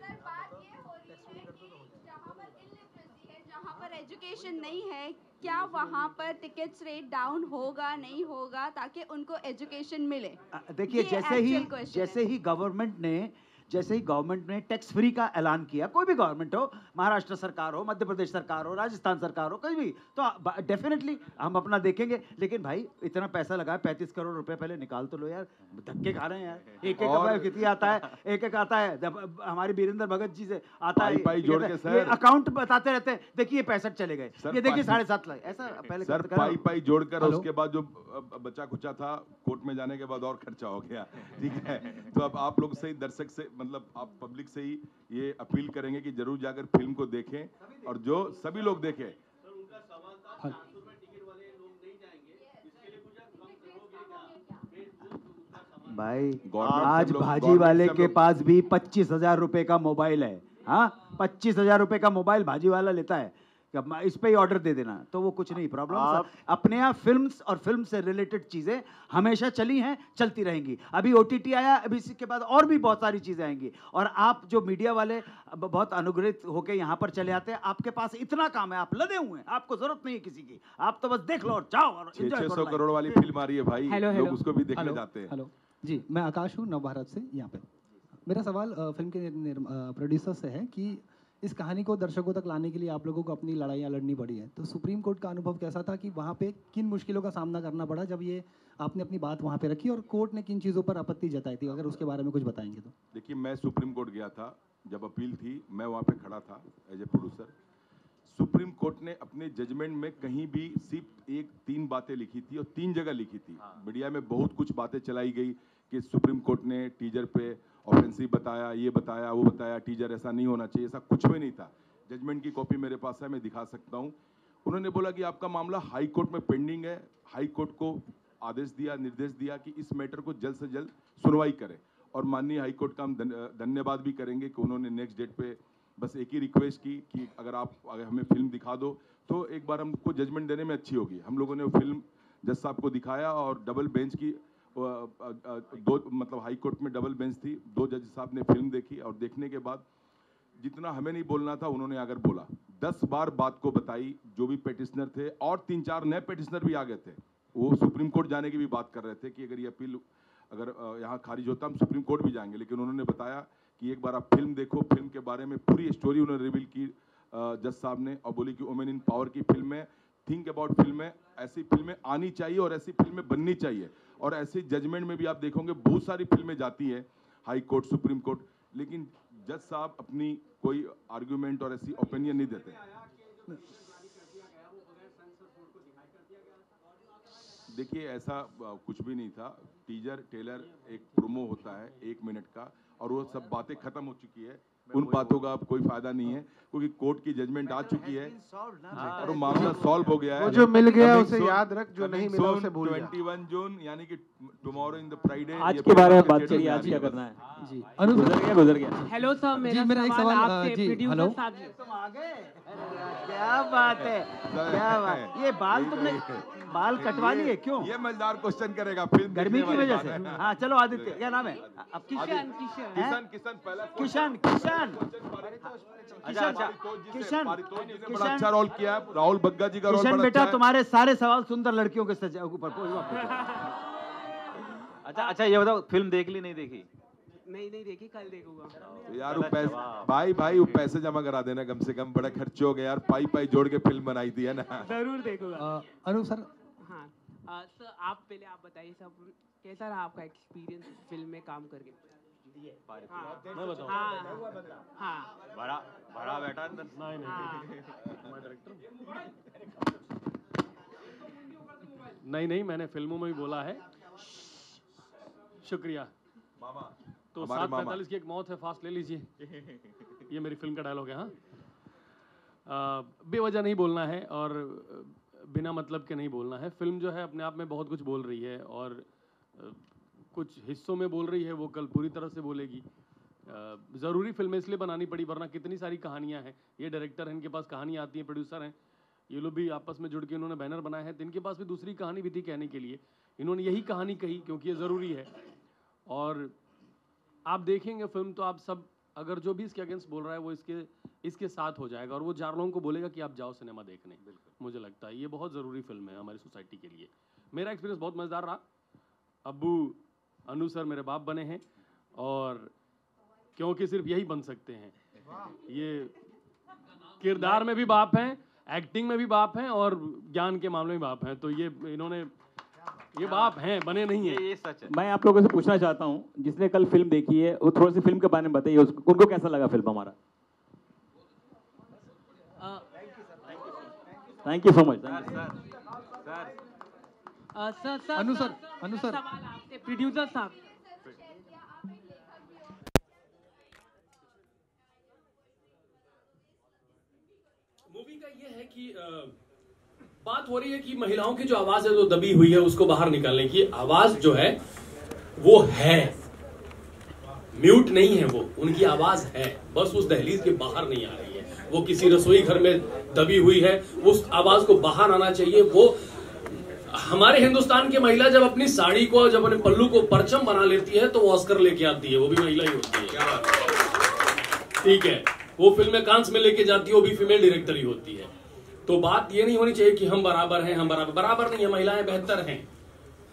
जहाँ पर एजुकेशन नहीं है, क्या वहाँ पर टिकट्स रेट डाउन होगा, नहीं होगा, ताकि उनको एजुकेशन मिले? देखिए, जैसे ही गवर्नमेंट ने टैक्स फ्री का ऐलान किया, कोई भी गवर्नमेंट हो, महाराष्ट्र सरकार हो, मध्य प्रदेश सरकार हो, राजस्थान सरकार हो, कोई भी, तो डेफिनेटली हम अपना देखेंगे। लेकिन भाई इतना पैसा लगा, 35 करोड़ रुपए पहले निकाल तो लो यार, धक्के खा रहे हैं यार। एक कितनी आता है, एक आता है, हमारी वीरेंद्र भगत जी से आता है, पाई जोड़ के सर अकाउंट बताते रहते हैं, देखिए 65 चले गए, ये देखिए 7.5 लाख, ऐसा पहले सर पाई जोड़कर उसके बाद जो बचा खुचा था कोर्ट में जाने के बाद और खर्चा हो गया, ठीक है। तो अब आप लोग से, दर्शक से, मतलब आप पब्लिक से ही ये अपील करेंगे कि जरूर जाकर फिल्म को देखें, और जो सभी लोग देखें। भाई Government आज सब लोग- भाजी government वाले सब के लोग- पास भी 25,000 रुपए का मोबाइल है। हाँ, 25,000 रुपए का मोबाइल भाजी वाला लेता है कि अब इस पे ही ऑर्डर दे देना, तो वो कुछ नहीं प्रॉब्लम। अपने यहाँ फिल्म्स और फिल्म से रिलेटेड चीजें हमेशा चली हैं, चलती रहेंगी। अभी OTT आया, अभी इसके बाद और भी बहुत सारी चीजें आएंगी। और आप जो मीडिया वाले बहुत अनुग्रहित होके यहाँ पर चले आते हैं, आपके पास इतना काम है, आप लदे हुए हैं, आपको जरूरत नहीं है किसी की, आप तो बस देख लो और जाओ और enjoy करो 600 life। करोड़ वाली फिल्म आ रही है भाई, लोग उसको भी देखने जाते हैं। हेलो जी, मैं आकाश हूँ नवभारत से यहाँ पे। मेरा सवाल फिल्म के प्रोड्यूसर से है कि इस कहानी को दर्शकों तक लाने के लिए आप लोगों को अपनी लड़ाइयाँ लड़नी पड़ी है, तो सुप्रीम कोर्ट का अनुभव कैसा था कि वहाँ पे किन मुश्किलों का सामना करना पड़ा जब ये आपने अपनी बात वहाँ पे रखी, और कोर्ट ने किन चीज़ों पर आपत्ति जताई थी, अगर उसके बारे में कुछ बताएंगे तो। देखिए, मैं सुप्रीम कोर्ट गया था, जब अपील थी मैं वहाँ पे खड़ा था as a producer. Supreme court ने अपने जजमेंट में कहीं भी सिर्फ 3 बातें लिखी थी, और 3 जगह लिखी थी। मीडिया में बहुत कुछ बातें चलाई गई कि सुप्रीम कोर्ट ने टीजर पे ऑफेंसिव बताया, ये बताया, वो बताया, टीजर ऐसा नहीं होना चाहिए, ऐसा कुछ भी नहीं था। जजमेंट की कॉपी मेरे पास है, मैं दिखा सकता हूँ। उन्होंने बोला कि आपका मामला हाई कोर्ट में पेंडिंग है। हाई कोर्ट को आदेश दिया, निर्देश दिया कि इस मैटर को जल्द से जल्द सुनवाई करें, और माननीय हाई कोर्ट का हम धन्यवाद भी करेंगे कि उन्होंने नेक्स्ट डेट पे बस एक ही रिक्वेस्ट की कि अगर हमें फिल्म दिखा दो तो एक बार हमको जजमेंट देने में अच्छी होगी। हम लोगों ने वो फिल्म जज साहब को दिखाया, और डबल बेंच की 2 मतलब हाई कोर्ट में डबल बेंच थी, 2 जज साहब ने फिल्म देखी, और देखने के बाद जितना हमें नहीं बोलना था उन्होंने अगर बोला, 10 बार बात को बताई। जो भी पेटिशनर थे, और 3-4 नए पेटिशनर भी आ गए थे, वो सुप्रीम कोर्ट जाने की भी बात कर रहे थे कि अगर ये अपील अगर यहाँ खारिज होता हम सुप्रीम कोर्ट भी जाएंगे। लेकिन उन्होंने बताया कि एक बार आप फिल्म देखो, फिल्म के बारे में पूरी स्टोरी उन्होंने रिवील की जज साहब ने, और बोली कि वुमेन इन पावर की फिल्म है, थिंक अबाउट फिल्म है, ऐसी फिल्में आनी चाहिए और ऐसी फिल्में बननी चाहिए। और ऐसे जजमेंट में भी आप देखोगे बहुत सारी फिल्में जाती है हाई कोर्ट, सुप्रीम कोर्ट, लेकिन जज साहब अपनी कोई आर्ग्यूमेंट और ऐसी ओपिनियन नहीं देते। देखिए, ऐसा कुछ भी नहीं था। टीजर टेलर एक प्रोमो होता है 1 मिनट का, और वो सब बातें खत्म हो चुकी है। उन बातों का अब कोई फायदा नहीं है, क्योंकि कोर्ट की जजमेंट आ चुकी है और वो मामला सॉल्व हो गया है। वो जो मिल गया उसे याद रख, जो नहीं मिला उसे भूल जा। 21 जून यानी कि टुमारो इन द फ्राइडे। आज के बारे में बात करिए, आज क्या करना है जी। गुजर गया। हेलो सर, मेरा एक सवाल आपसे प्रोड्यूसर साहब जी। तुम आ गए, क्या बात है, क्या बात। ये बाल तुमने बाल कटवा लिए क्यों? ये मजेदार क्वेश्चन करेगा फिल्म गर्मी की वजह से। हाँ चलो आदित्य, क्या नाम है? अब किशन पहला किशन बड़ा अच्छा रोल किया है। राहुल बग्गा जी का रोल बड़ा बेटा, तुम्हारे सारे सवाल सुंदर लड़कियों के ऊपर। अच्छा ये बताओ, फिल्म देख ली नहीं देखी? नहीं देखी, कल देखूंगा। यार वो पैसे भाई वो पैसे जमा करा देना कम से कम, बड़ा खर्च हो गया यार, पाई जोड़ के फिल्म बनाई थी है ना। जरूर देखूंगा। अनु सर, हाँ सर, आप बताइए सब, कैसा रहा आपका एक्सपीरियंस फिल्म में काम करके? मैं बताऊं? हाँ बड़ा बेटा अंदर। नहीं, मैंने फिल्मों में भी बोला है। शुक्रिया मामा। तो 7:45 की एक मौत है, फास्ट ले लीजिए। ये मेरी फिल्म का डायलॉग है। हाँ, बेवजह नहीं बोलना है और बिना मतलब के नहीं बोलना है। फिल्म जो है अपने आप में बहुत कुछ बोल रही है, और कुछ हिस्सों में बोल रही है, वो कल पूरी तरह से बोलेगी। ज़रूरी फिल्में इसलिए बनानी पड़ी, वरना कितनी सारी कहानियाँ हैं। ये डायरेक्टर हैं, इनके पास कहानी आती है, प्रोड्यूसर हैं, ये लोग भी आपस में जुड़ के इन्होंने बैनर बनाए हैं, तो इनके पास भी दूसरी कहानी भी थी कहने के लिए। इन्होंने यही कहानी कही क्योंकि ये ज़रूरी है। और आप देखेंगे फिल्म तो आप सब, अगर जो भी इसके अगेंस्ट बोल रहा है वो इसके साथ हो जाएगा, और वो 4 लोगों को बोलेगा कि आप जाओ सिनेमा देखने। मुझे लगता है ये बहुत ज़रूरी फिल्म है हमारी सोसाइटी के लिए। मेरा एक्सपीरियंस बहुत मज़ेदार रहा। अब्बू अनु सर मेरे बाप बने हैं, और क्योंकि सिर्फ यही बन सकते हैं। ये किरदार में भी बाप हैं, एक्टिंग में भी बाप हैं, और ज्ञान के मामले में बाप हैं। तो ये बाप हैं, बने नहीं है। ये सच है। मैं आप लोगों से पूछना चाहता हूँ, जिसने कल फिल्म देखी है वो थोड़ी सी फिल्म के बारे में बताइए, उनको कैसा लगा फिल्म हमारा? Thank you so much. Anu sir producer साहब, मूवी का ये है कि बात हो रही है कि महिलाओं की जो आवाज है जो दबी हुई है उसको बाहर निकालने की। आवाज जो है वो है, म्यूट नहीं है, वो उनकी आवाज है, बस उस दहलीज के बाहर नहीं आ रही है, वो किसी रसोई घर में दबी हुई है, उस आवाज को बाहर आना चाहिए। वो हमारे हिंदुस्तान की महिला जब अपनी साड़ी को, जब अपने पल्लू को परचम बना लेती है तो वो ऑस्कर लेके आती है, वो भी महिला ही होती है, ठीक है। वो फिल्म में कांस में लेके जाती है, वो भी फीमेल डायरेक्टर ही होती है। तो बात ये नहीं होनी चाहिए कि हम बराबर हैं, हम बराबर नहीं है, महिलाएं बेहतर हैं।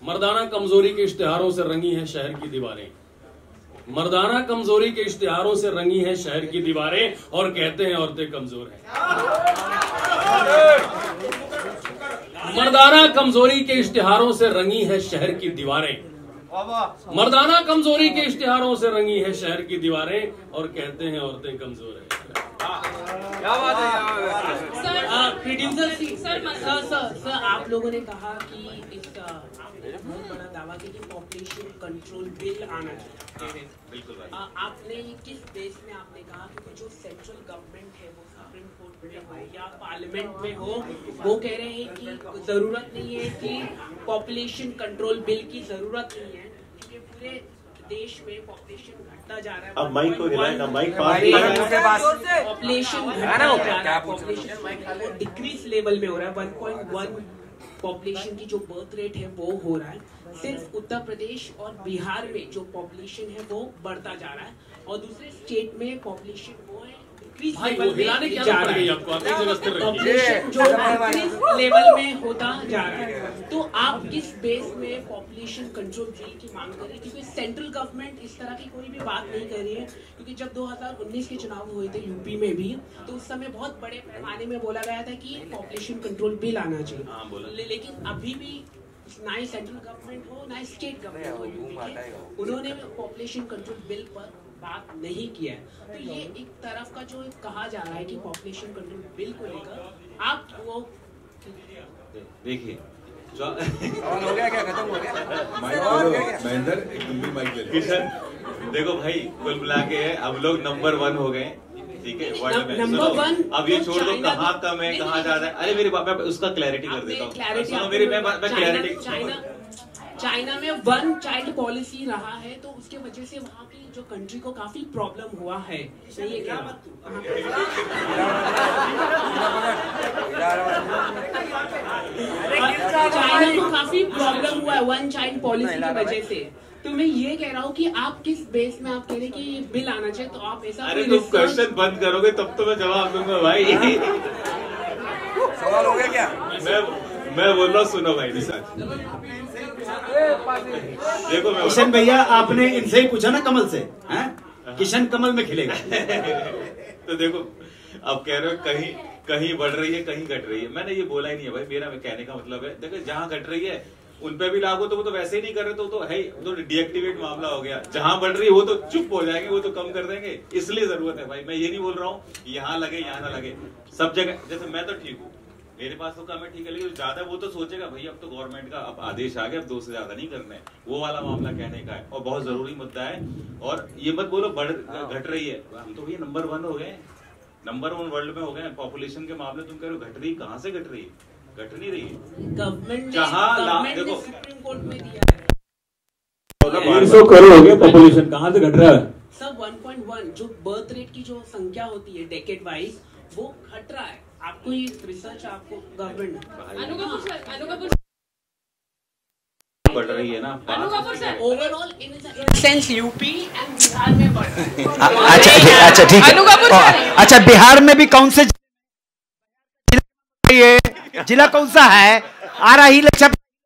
मर्दाना कमजोरी के इश्तिहारों से रंगी हैं शहर की दीवारें, मर्दाना कमजोरी के इश्तिहारों से रंगी हैं शहर की दीवारें, और कहते हैं औरतें कमजोर हैं। मर्दाना कमजोरी के इश्तिहारों से रंगी है शहर की दीवारें, मर्दाना कमजोरी के इश्तिहारों से रंगी है शहर की दीवारें, और कहते हैं औरतें कमजोर हैं। क्या बात है सर। प्रोड्यूसर सर आप लोगों ने कहा कि इस बहुत बड़ा दावा कि पॉपुलेशन कंट्रोल बिल आना चाहिए। बिल्कुल आपने किस बेस में आपने कहा कि जो सेंट्रल गवर्नमेंट है वो सुप्रीम कोर्ट में हो या पार्लियामेंट में हो, वो कह रहे हैं कि जरूरत नहीं है कि पॉपुलेशन कंट्रोल बिल की जरूरत नहीं है, क्योंकि पूरे देश में पॉपुलेशन घटता जा रहा है। अब माइक को हिलाएं ना, माइक पॉपुलेशन घटता जा रहा है, पॉपुलेशन डिक्रीज लेवल में हो रहा है। 1.1 पॉपुलेशन की जो बर्थ रेट है वो हो रहा है। सिर्फ उत्तर प्रदेश और बिहार में जो पॉपुलेशन है वो बढ़ता जा रहा है, और दूसरे स्टेट में पॉपुलेशन वो है लेवल में होता जा रहा है। तो आप किस बेस में पॉपुलेशन कंट्रोल बिल की मांग कर रहे हैं? क्योंकि सेंट्रल गवर्नमेंट इस तरह की कोई भी बात नहीं कर रही है। क्योंकि जब 2019 के चुनाव हुए थे यूपी में भी, तो उस समय बहुत बड़े पैमाने में बोला गया था कि पॉपुलेशन कंट्रोल बिल आना चाहिए, लेकिन अभी भी ना ही सेंट्रल गवर्नमेंट हो ना ही स्टेट गवर्नमेंट हो यूपी के, उन्होंने पॉपुलेशन कंट्रोल बिल पर बात नहीं किया है। तो ये एक तरफ का जो कहा जा रहा है कि पॉपुलेशन कंट्रोल बिल को लेकर आप वो देखिए हो गया क्या, खत्म हो गया महेंद्र एक लंबी माइक ले किशन। देखो भाई, कुल मिला के हम लोग नंबर 1 हो गए, ठीक है, वर्ल्ड में। नंबर 1 अब ये छोड़ दो कहाँ कम है कहाँ ज्यादा है। अरे मेरी बात, मैं उसका क्लैरिटी कर देता हूँ, मेरी मैं क्लैरिटी। चाइना में 1 चाइल्ड पॉलिसी रहा है, तो उसके वजह से वहाँ की जो कंट्री को काफी प्रॉब्लम हुआ है। सही है क्या? चाइना को काफी प्रॉब्लम हुआ है 1 चाइल्ड पॉलिसी की वजह से। तो मैं ये कह रहा हूँ कि आप किस बेस में आप कह रहे हैं कि ये बिल आना चाहिए, तो आप ऐसा अरे तुम क्वेश्चन बंद करोगे तब तो मैं जवाब दूंगा भाई। सवाल हो गया क्या? मैं बोल रहा हूँ, सुनो भाई। देखो किशन भैया, आपने इनसे ही पूछा ना कमल से, हैं? किशन कमल में खिलेगा। तो देखो, अब कह रहे हो कहीं कहीं बढ़ रही है कहीं घट रही है, मैंने ये बोला ही नहीं है भाई। मेरा कहने का मतलब है, देखो जहाँ घट रही है उन पे भी लागू, तो वो तो वैसे ही नहीं कर रहे, तो है तो डीएक्टिवेट मामला हो गया। जहां बढ़ रही है वो तो चुप हो जाएंगे, वो तो कम कर देंगे, इसलिए जरूरत है भाई। मैं ये नहीं बोल रहा हूँ यहाँ लगे यहाँ ना लगे, सब जगह। जैसे मैं तो ठीक हूँ, मेरे पास तो कम है, ठीक है, लेकिन ज्यादा वो तो सोचेगा भाई अब तो गवर्नमेंट का अब आदेश आ गया, अब 2 से ज्यादा नहीं करना है, वो वाला मामला कहने का है। और बहुत जरूरी मुद्दा है, और ये मत बोलो घट रही है। हम तो भैया नंबर 1 हो गए, नंबर 1 वर्ल्ड में हो गए पॉपुलेशन के मामले। तुम कह रहे हो घट रही, कहाँ से घट रही है? घट नहीं रही है। गवर्नमेंट देखो सुप्रीम कोर्ट में दिया है 150 करोड़ हो गया पॉपुलेशन, कहाँ से घट रहा है? सब 1.1 जो बर्थ रेट की जो संख्या होती है डेकेड वाइज, वो घट रहा है। आपको ये रिसर्च आपको गवर्नमेंट बढ़ रही है ना overall in sense UP and Bihar में बढ़ रहा है। अच्छा ठीक है। अच्छा, बिहार में भी कौन से जिला कौन सा है? आ रहा ही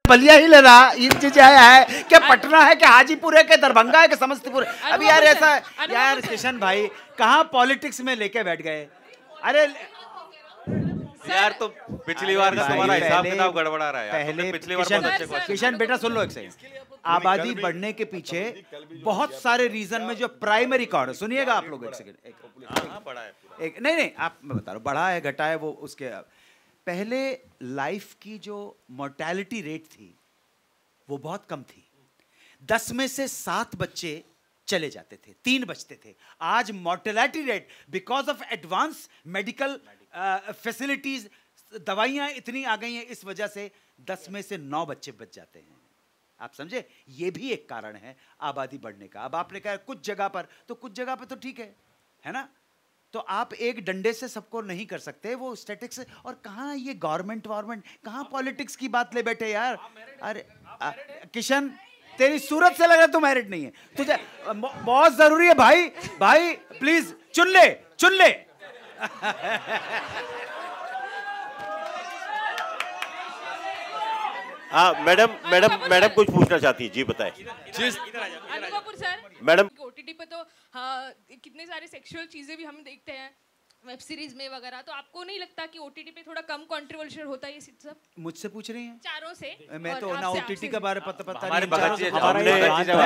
बलिया ही ले रहा, ये चीज है कि पटना है कि हाजीपुर है कि दरभंगा है कि समस्तीपुर है। अभी यार ऐसा, यार किशन भाई कहाँ पॉलिटिक्स में लेके बैठ गए? अरे यार, तो पिछली बार का तुम्हारा हिसाब किताब गड़बड़ा रहा है। पहले पिछली बार किशन बेटा सुन लो एक सेकंड। आबादी बढ़ने के पीछे बहुत सारे रीजन में जो प्राइमरी कॉज, सुनिएगा आप लोग एक सेकंड। बढ़ा है एक नहीं आप मैं बता रहा हूँ, बढ़ा है घटा है, वो उसके पहले लाइफ की जो मोर्टेलिटी रेट थी वो बहुत कम थी। 10 में से 7 बच्चे चले जाते थे, 3 बचते थे। आज mortality rate because of advance medical facilities, दवाइयां इतनी आ गई हैं, इस वजह से 10 में से 9 बच्चे बच जाते हैं। आप समझे, ये भी एक कारण है आबादी बढ़ने का। अब आपने कहा कुछ जगह पर, तो कुछ जगह पर तो ठीक है ना, तो आप एक डंडे से सबको नहीं कर सकते, वो स्टैटिक्स। और कहाँ ये गवर्नमेंट कहाँ पॉलिटिक्स की बात ले बैठे यार। अरे किशन, तेरी सूरत से लग रहा तू मैरिड नहीं है, तुझे बहुत जरूरी है भाई, भाई प्लीज चुन ले। हाँ मैडम कुछ पूछना चाहती है, जी बताएं। अनु कपूर सर, मैडम ओटीटी पे तो हाँ कितने सारे सेक्सुअल चीजें भी हम देखते हैं वेब सीरीज में वगैरह, तो आपको नहीं लगता कि ओटीटी पे थोड़ा कम कंट्रोवर्शियल होता है ये सब? मुझसे पूछ रही हैं? चारों से। मैं तो ना ओटीटी के बारे पता हमारे नहीं,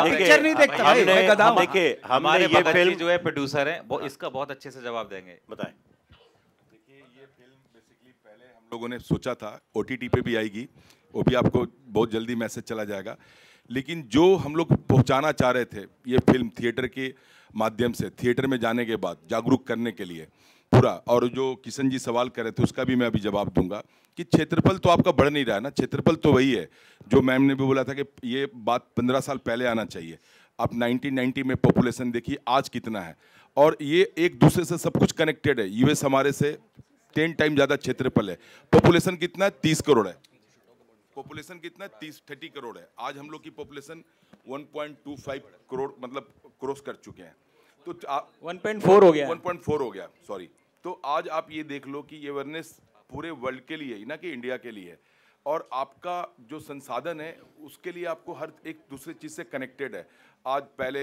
पिक्चर नहीं देखता भाई, मैं गधा हूं। देखिए हमारे ये फिल्म जो है प्रोड्यूसर है वो इसका बहुत अच्छे से जवाब देंगे। बताएं। देखिए ये फिल्म बेसिकली पहले हम लोगों ने सोचा था ओटीटी पे भी आएगी, वो भी आपको बहुत जल्दी मैसेज चला जाएगा, लेकिन जो हम लोग पहुंचाना चाह रहे थे ये फिल्म थिएटर के माध्यम से, थिएटर में जाने के बाद जागरूक करने के लिए पूरा, और जो किशन जी सवाल कर रहे थे उसका भी मैं अभी जवाब दूंगा कि क्षेत्रफल तो आपका बढ़ नहीं रहा है ना, क्षेत्रफल तो वही है जो मैम ने भी बोला था कि ये बात 15 साल पहले आना चाहिए। आप 1990 में पॉपुलेशन देखिए आज कितना है, और ये एक दूसरे से सब कुछ कनेक्टेड है। यूएस हमारे से 10 टाइम ज़्यादा क्षेत्रफल है, पॉपुलेशन कितना है 30 करोड़ है, पॉपुलेशन कितना है 30 करोड़ है। आज हम लोग की पॉपुलेशन 1.25 करोड़ मतलब क्रॉस कर चुके हैं, तो 1.4 हो गया, 1.4 हो गया, सॉरी। तो आज आप ये देख लो कि ये अवेयरनेस पूरे वर्ल्ड के लिए ही ना कि इंडिया के लिए है, और आपका जो संसाधन है उसके लिए आपको हर एक दूसरे चीज़ से कनेक्टेड है। आज पहले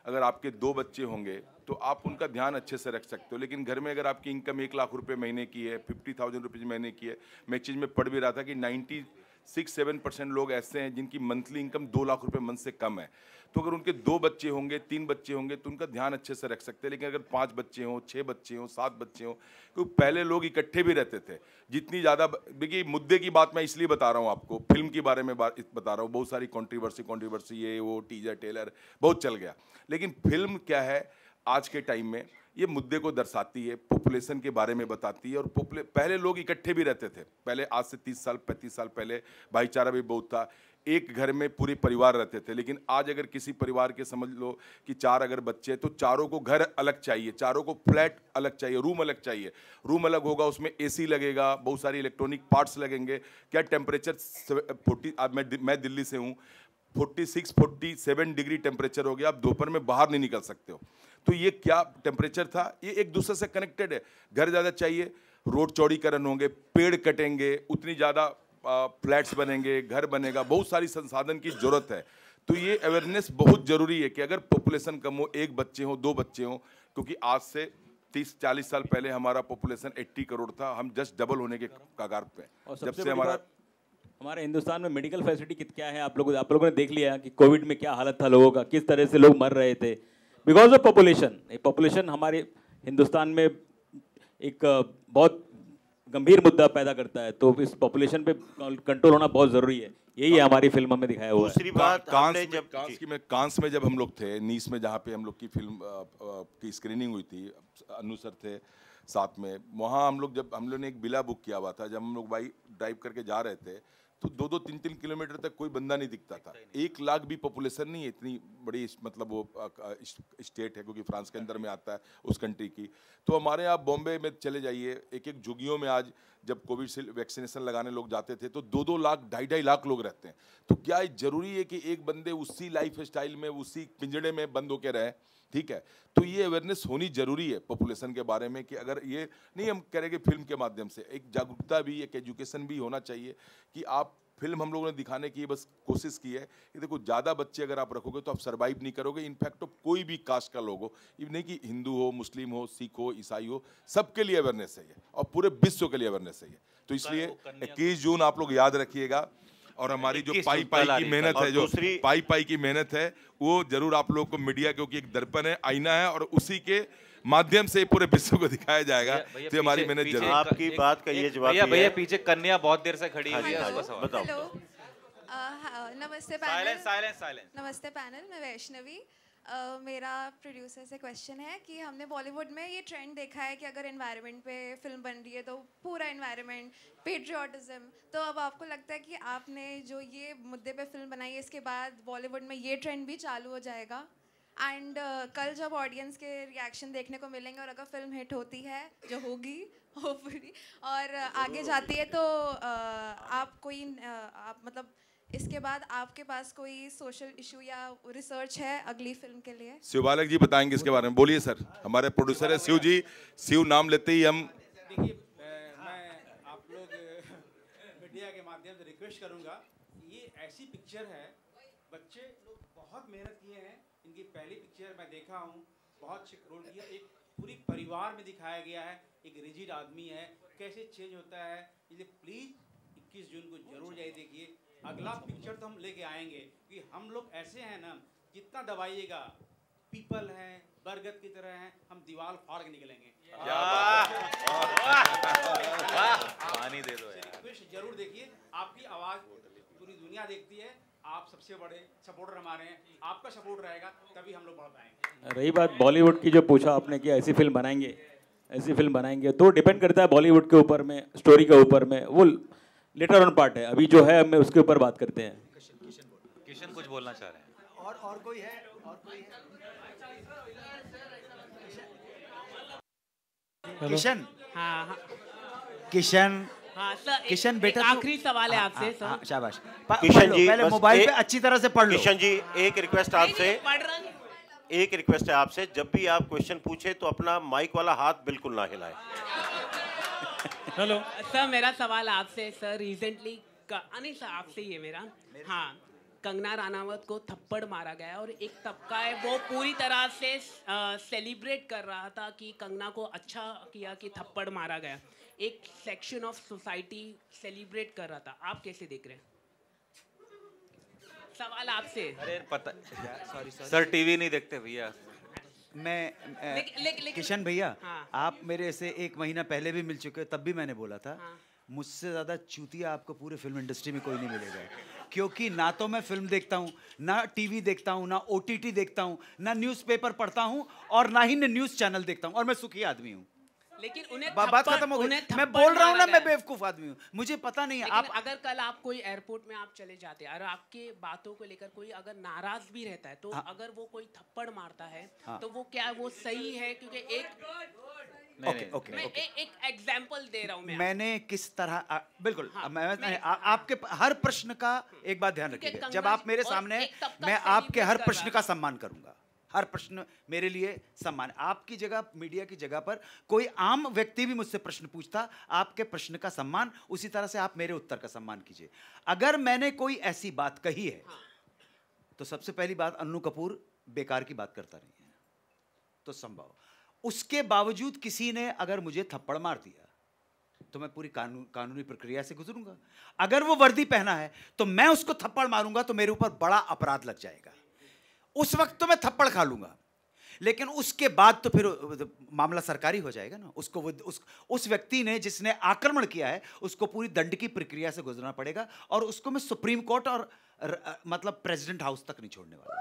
अगर आपके 2 बच्चे होंगे तो आप उनका ध्यान अच्छे से रख सकते हो, लेकिन घर में अगर आपकी इनकम 1 लाख रुपए महीने की है, 50,000 रुपीज़ महीने की है, मैं एक चीज़ में पढ़ भी रहा था कि 96-7% लोग ऐसे हैं जिनकी मंथली इनकम 2 लाख रुपए मंथ से कम है। तो अगर उनके 2 बच्चे होंगे, 3 बच्चे होंगे तो उनका ध्यान अच्छे से रख सकते हैं। लेकिन अगर 5 बच्चे हों, 6 बच्चे हों, 7 बच्चे हों, क्योंकि पहले लोग इकट्ठे भी रहते थे। जितनी ज़्यादा, देखिए मुद्दे की बात मैं इसलिए बता रहा हूँ आपको, फिल्म के बारे में बता रहा हूँ, बहुत सारी कंट्रीवर्सी ये वो टीजर टेलर बहुत चल गया, लेकिन फिल्म क्या है आज के टाइम में ये मुद्दे को दर्शाती है, पॉपुलेशन के बारे में बताती है। और पहले लोग इकट्ठे भी रहते थे, पहले आज से 30 साल 35 साल पहले भाईचारा भी बहुत था, एक घर में पूरे परिवार रहते थे। लेकिन आज अगर किसी परिवार के समझ लो कि 4 अगर बच्चे हैं तो चारों को घर अलग चाहिए, चारों को फ्लैट अलग चाहिए, रूम अलग चाहिए। रूम अलग होगा, उसमें एसी लगेगा, बहुत सारी इलेक्ट्रॉनिक पार्ट्स लगेंगे। क्या टेम्परेचर 40, मैं दिल्ली से हूँ, 46-47 डिग्री टेम्परेचर हो गया, आप दोपहर में बाहर नहीं निकल सकते हो। तो ये क्या टेम्परेचर था, ये एक दूसरे से कनेक्टेड है। घर ज़्यादा चाहिए, रोड चौड़ीकरण होंगे, पेड़ कटेंगे, उतनी ज़्यादा फ्लैट्स बनेंगे, घर बनेगा, बहुत सारी संसाधन की जरूरत है। तो ये अवेयरनेस बहुत ज़रूरी है कि अगर पॉपुलेशन कम हो, 1 बच्चे हो, 2 बच्चे हो, क्योंकि आज से 30-40 साल पहले हमारा पॉपुलेशन 80 करोड़ था, हम जस्ट डबल होने के कगार पे। जब से हमारे हिंदुस्तान में मेडिकल फैसिलिटी क्या है, आप लोगों ने देख लिया कि कोविड में क्या हालत था लोगों का, किस तरह से लोग मर रहे थे बिकॉज ऑफ पॉपुलेशन। पॉपुलेशन हमारे हिंदुस्तान में एक बहुत गंभीर मुद्दा पैदा करता है, तो इस पॉपुलेशन पे कंट्रोल होना बहुत ज़रूरी है। यही है हमारी फिल्म में दिखाया हुआ है। दूसरी बात, कांस में जब हम लोग थे, नीस में जहाँ पे हम लोग की फिल्म की स्क्रीनिंग हुई थी, अनु सर थे साथ में, वहाँ हम लोग ने एक बिला बुक किया हुआ था। जब हम लोग बाइक ड्राइव करके जा रहे थे तो 2-3 किलोमीटर तक कोई बंदा नहीं दिखता था। 1 लाख भी पॉपुलेशन नहीं है, इतनी बड़ी मतलब वो स्टेट है, क्योंकि फ्रांस के अंदर में आता है उस कंट्री की। तो हमारे यहाँ बॉम्बे में चले जाइए, एक झुग्गियों में आज जब कोविड से वैक्सीनेशन लगाने लोग जाते थे तो 2-2 लाख 2.5 लाख लोग रहते हैं। तो क्या ज़रूरी है कि एक बंदे उसी लाइफ स्टाइल में, उसी पिंजड़े में बंद होकर रहें? ठीक है, तो ये अवेयरनेस होनी जरूरी है पॉपुलेशन के बारे में, कि अगर ये नहीं हम करेंगे फिल्म के माध्यम से, एक जागरूकता भी, एक एजुकेशन भी होना चाहिए कि आप फिल्म हम लोगों ने दिखाने की बस कोशिश की है कि देखो ज़्यादा बच्चे अगर आप रखोगे तो आप सर्वाइव नहीं करोगे। इनफैक्ट तो कोई भी कास्ट का लोग हो, ये नहीं कि हिंदू हो, मुस्लिम हो, सिख हो, ईसाई हो, सबके लिए अवेयरनेस है ये, और पूरे विश्व के लिए अवेयरनेस है ये। तो इसलिए 21 जून आप लोग याद रखिएगा, और हमारी जो पाई की मेहनत है, जो पाई की मेहनत है, वो जरूर आप लोगों को मीडिया, क्योंकि एक दर्पण है, आईना है, और उसी के माध्यम से पूरे विश्व को दिखाया जाएगा। तो हमारी मेहनत जरूर। आपकी बात का ये जवाब भैया पीछे कन्या बहुत देर से खड़ी हुई है, बताओ। नमस्ते पैनल। साइलेंस। नमस्ते पैनल, मैं वैष्णवी। मेरा प्रोड्यूसर से क्वेश्चन है कि हमने बॉलीवुड में ये ट्रेंड देखा है कि अगर एनवायरनमेंट पे फिल्म बन रही है तो पूरा एनवायरनमेंट पेट्रियाटिज्म, तो अब आपको लगता है कि आपने जो ये मुद्दे पे फिल्म बनाई है इसके बाद बॉलीवुड में ये ट्रेंड भी चालू हो जाएगा? एंड कल जब ऑडियंस के रिएक्शन देखने को मिलेंगे और अगर फिल्म हिट होती है, जो होगी होपफुली, और आगे जाती है, तो आप कोई आप मतलब इसके बाद आपके पास कोई सोशल इशू या रिसर्च है अगली फिल्म के लिए? शिव बालक जी बताएंगे इसके बारे में। बोलिए सर, हमारे प्रोड्यूसर है शिव जी। शिव नाम लेते ही हम देखिए, मैं आप लोग मीडिया के माध्यम से रिक्वेस्ट करूंगा, ये ऐसी पिक्चर है, बच्चे लोग बहुत मेहनत किए हैं। इनकी पहली पिक्चर मैं देखा हूँ, बहुत अच्छे रोल किया, एक पूरी परिवार में दिखाया गया है, एक रिजिड आदमी है कैसे चेंज होता है। इसलिए प्लीज़ 21 जून को जरूर जाइए देखिए। अगला पिक्चर तो हम लेके आएंगे कि हम लोग ऐसे हैं ना, जितना दबाइएगा, पीपल हैं, बरगद की तरह हैं, हम दीवार फाड़ के निकलेंगे। पानी दे दो यार। रिक्वेस्ट जरूर देखिए, आपकी आवाज़ पूरी दुनिया देखती है, आप सबसे बड़े सपोर्टर हमारे हैं, आपका सपोर्ट रहेगा तभी हम लोग बढ़ पाएंगे। रही बात बॉलीवुड की, जो पूछा आपने कि ऐसी फिल्म बनाएंगे, तो डिपेंड करता है बॉलीवुड के ऊपर में, स्टोरी के ऊपर में, वो लेटर ऑन पार्ट है। अभी जो है हमें उसके ऊपर बात करते हैं। किशन कुछ बोलना चाह रहे हैं। और कोई है? और कोई है? किशन। हाँ किशन। हाँ सर, किशन बेटा, आखिरी सवाल है आपसे सर। शाबाश। किशन जी, पहले मोबाइल पे अच्छी तरह से पढ़ लो। किशन जी, एक रिक्वेस्ट आपसे, एक रिक्वेस्ट है आपसे, जब भी आप क्वेश्चन पूछे तो अपना माइक वाला हाथ बिल्कुल ना हिलाएं। हेलो सर, मेरा सवाल आपसे सर, रिसेंटली नहीं सर आपसे ही है मेरा। हाँ, कंगना रनावत को थप्पड़ मारा गया और एक तबका है वो पूरी तरह से सेलिब्रेट कर रहा था कि कंगना को अच्छा किया कि थप्पड़ मारा गया। एक सेक्शन ऑफ सोसाइटी सेलिब्रेट कर रहा था, आप कैसे देख रहे हैं? सवाल आपसे। अरे पता सर, टीवी नहीं देखते भैया। मैं किशन भैया, आप मेरे से 1 महीना पहले भी मिल चुके, तब भी मैंने बोला था मुझसे ज़्यादा चूतिया आपको पूरे फिल्म इंडस्ट्री में कोई नहीं मिलेगा, क्योंकि ना तो मैं फिल्म देखता हूँ, ना टीवी देखता हूँ, ना OTT देखता हूँ, ना न्यूज़पेपर पढ़ता हूँ, और ना ही न्यूज़ चैनल देखता हूँ, और मैं सुखी आदमी हूँ। लेकिन उन्हें बात खत्म हो गई। मैं बोल रहा हूँ ना, मैं बेवकूफ आदमी हूँ, मुझे पता नहीं है। आप अगर कल आप कोई एयरपोर्ट में आप चले जाते हैं और आपके बातों को लेकर कोई अगर नाराज भी रहता है, तो अगर वो कोई थप्पड़ मारता है, तो वो क्या वो सही है? क्योंकि मैं एक एग्जांपल दे रहा हूँ। मैंने किस तरह बिल्कुल आपके हर प्रश्न का एक बात ध्यान रखिएगा, जब आप मेरे सामने, मैं आपके हर प्रश्न का सम्मान करूंगा। हर प्रश्न मेरे लिए सम्मान। आपकी जगह, मीडिया की जगह पर कोई आम व्यक्ति भी मुझसे प्रश्न पूछता, आपके प्रश्न का सम्मान, उसी तरह से आप मेरे उत्तर का सम्मान कीजिए। अगर मैंने कोई ऐसी बात कही है, तो सबसे पहली बात, अन्नू कपूर बेकार की बात करता नहीं है, तो संभव। उसके बावजूद किसी ने अगर मुझे थप्पड़ मार दिया, तो मैं पूरी कानूनी प्रक्रिया से गुजरूंगा। अगर वो वर्दी पहना है तो मैं उसको थप्पड़ मारूंगा, तो मेरे ऊपर बड़ा अपराध लग जाएगा। उस वक्त तो मैं थप्पड़ खा लूंगा, लेकिन उसके बाद तो फिर मामला सरकारी हो जाएगा ना। उसको उस व्यक्ति ने जिसने आक्रमण किया है, उसको पूरी दंड की प्रक्रिया से गुजरना पड़ेगा, और उसको मैं सुप्रीम कोर्ट और मतलब प्रेसिडेंट हाउस तक नहीं छोड़ने वाला।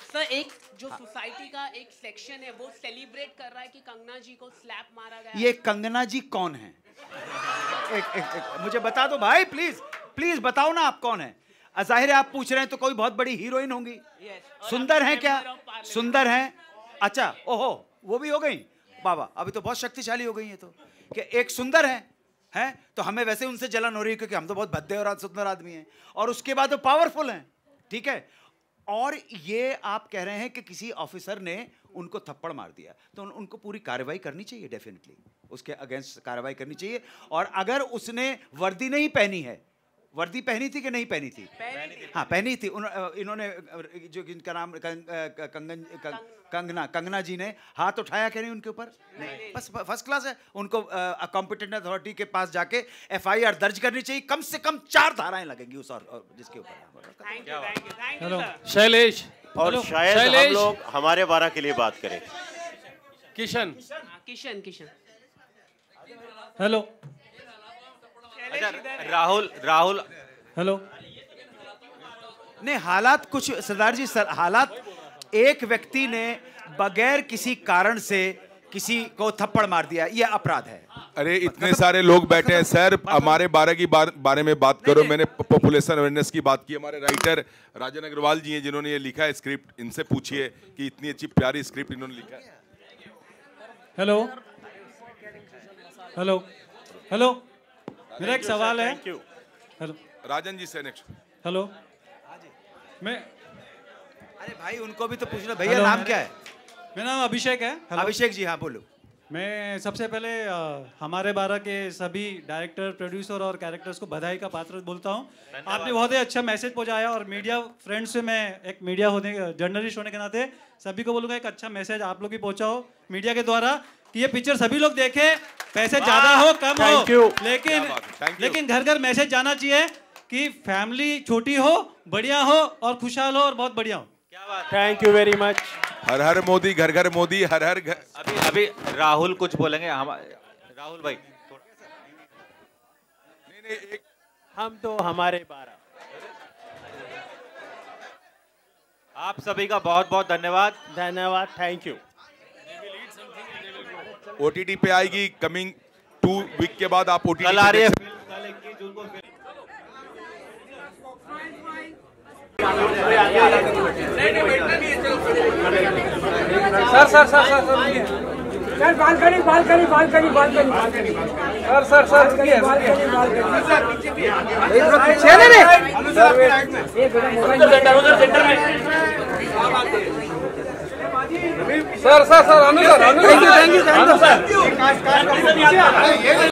सर, एक जो सोसाइटी का एक सेक्शन है वो सेलिब्रेट कर रहा है कि कंगना जी को स्लैप मारा गया। ये कंगना जी कौन है? मुझे बता दो भाई, प्लीज बताओ ना, आप कौन है? जाहिर है आप पूछ रहे हैं तो कोई बहुत बड़ी हीरोइन होंगी। सुंदर हैं क्या? सुंदर हैं? अच्छा, ओहो, वो भी हो गई बाबा, अभी तो बहुत शक्तिशाली हो गई है। तो कि एक सुंदर हैं तो हमें वैसे उनसे जलन हो रही है, क्योंकि हम तो बहुत भद्दे और सुंदर आदमी हैं, और उसके बाद वो पावरफुल हैं, ठीक है। और ये आप कह रहे हैं कि किसी ऑफिसर ने उनको थप्पड़ मार दिया, तो उनको पूरी कार्रवाई करनी चाहिए, डेफिनेटली उसके अगेंस्ट कार्रवाई करनी चाहिए। और अगर उसने वर्दी नहीं पहनी है, वर्दी पहनी थी कि नहीं पहनी थी? हाँ, पहनी थी। इन्होंने जो इनका नाम कंगना जी ने हाथ उठाया क्या नहीं उनके ऊपर? बस फर्स्ट क्लास है। उनको कॉम्पिटेंट अथॉरिटी के पास जाके FIR दर्ज करनी चाहिए। कम से कम 4 धाराएं लगेंगी उस और जिसके ऊपर। हेलो शैलेश, और शायद हम लोग हमारे 12 के लिए बात करें। किशन हेलो। अच्छा, राहुल हेलो नहीं, हालात कुछ सरदार जी, सर हालात, एक व्यक्ति ने बगैर किसी कारण से किसी को थप्पड़ मार दिया, ये अपराध है। अरे इतने सारे लोग बैठे हैं सर, हमारे 12 की बारे में बात करो। मैंने पॉपुलेशन अवेयरनेस की बात की। हमारे राइटर राजन अग्रवाल जी हैं जिन्होंने ये लिखा है स्क्रिप्ट, इनसे पूछिए कि इतनी अच्छी प्यारी स्क्रिप्ट इन्होंने लिखा है। हेलो हेलो हेलो, मेरा एक सवाल है। हेलो राजन जी से नेक्स्ट। हेलो मैं, अरे भाई उनको भी तो पूछना। भैया नाम क्या है? मेरा नाम अभिषेक है। अभिषेक जी, हाँ बोलो। मैं सबसे पहले हमारे 12 के सभी डायरेक्टर, प्रोड्यूसर और कैरेक्टर्स को बधाई का पात्र बोलता हूँ। आपने बहुत ही अच्छा मैसेज पहुँचाया और मीडिया फ्रेंड से मैं एक मीडिया होने, जर्नलिस्ट होने के नाते सभी को बोलूँगा एक अच्छा मैसेज आप लोग भी पहुँचाओ मीडिया के द्वारा कि ये पिक्चर सभी लोग देखें, पैसे ज़्यादा हो कम हो, लेकिन घर घर मैसेज जाना चाहिए कि फैमिली छोटी हो, बढ़िया हो और खुशहाल हो और बहुत बढ़िया हो। क्या बात, थैंक यू वेरी मच। हर हर मोदी, घर घर मोदी, हर हर घर। अभी राहुल कुछ बोलेंगे। राहुल भाई नहीं, हम तो हमारे 12। आप सभी का बहुत बहुत धन्यवाद। Thank you. OTT पे आएगी कमिंग 2 वीक के बाद। आप OTT कल आ रही है, कल 21 जून को। Sir balcony balcony balcony balcony sir thank you sir.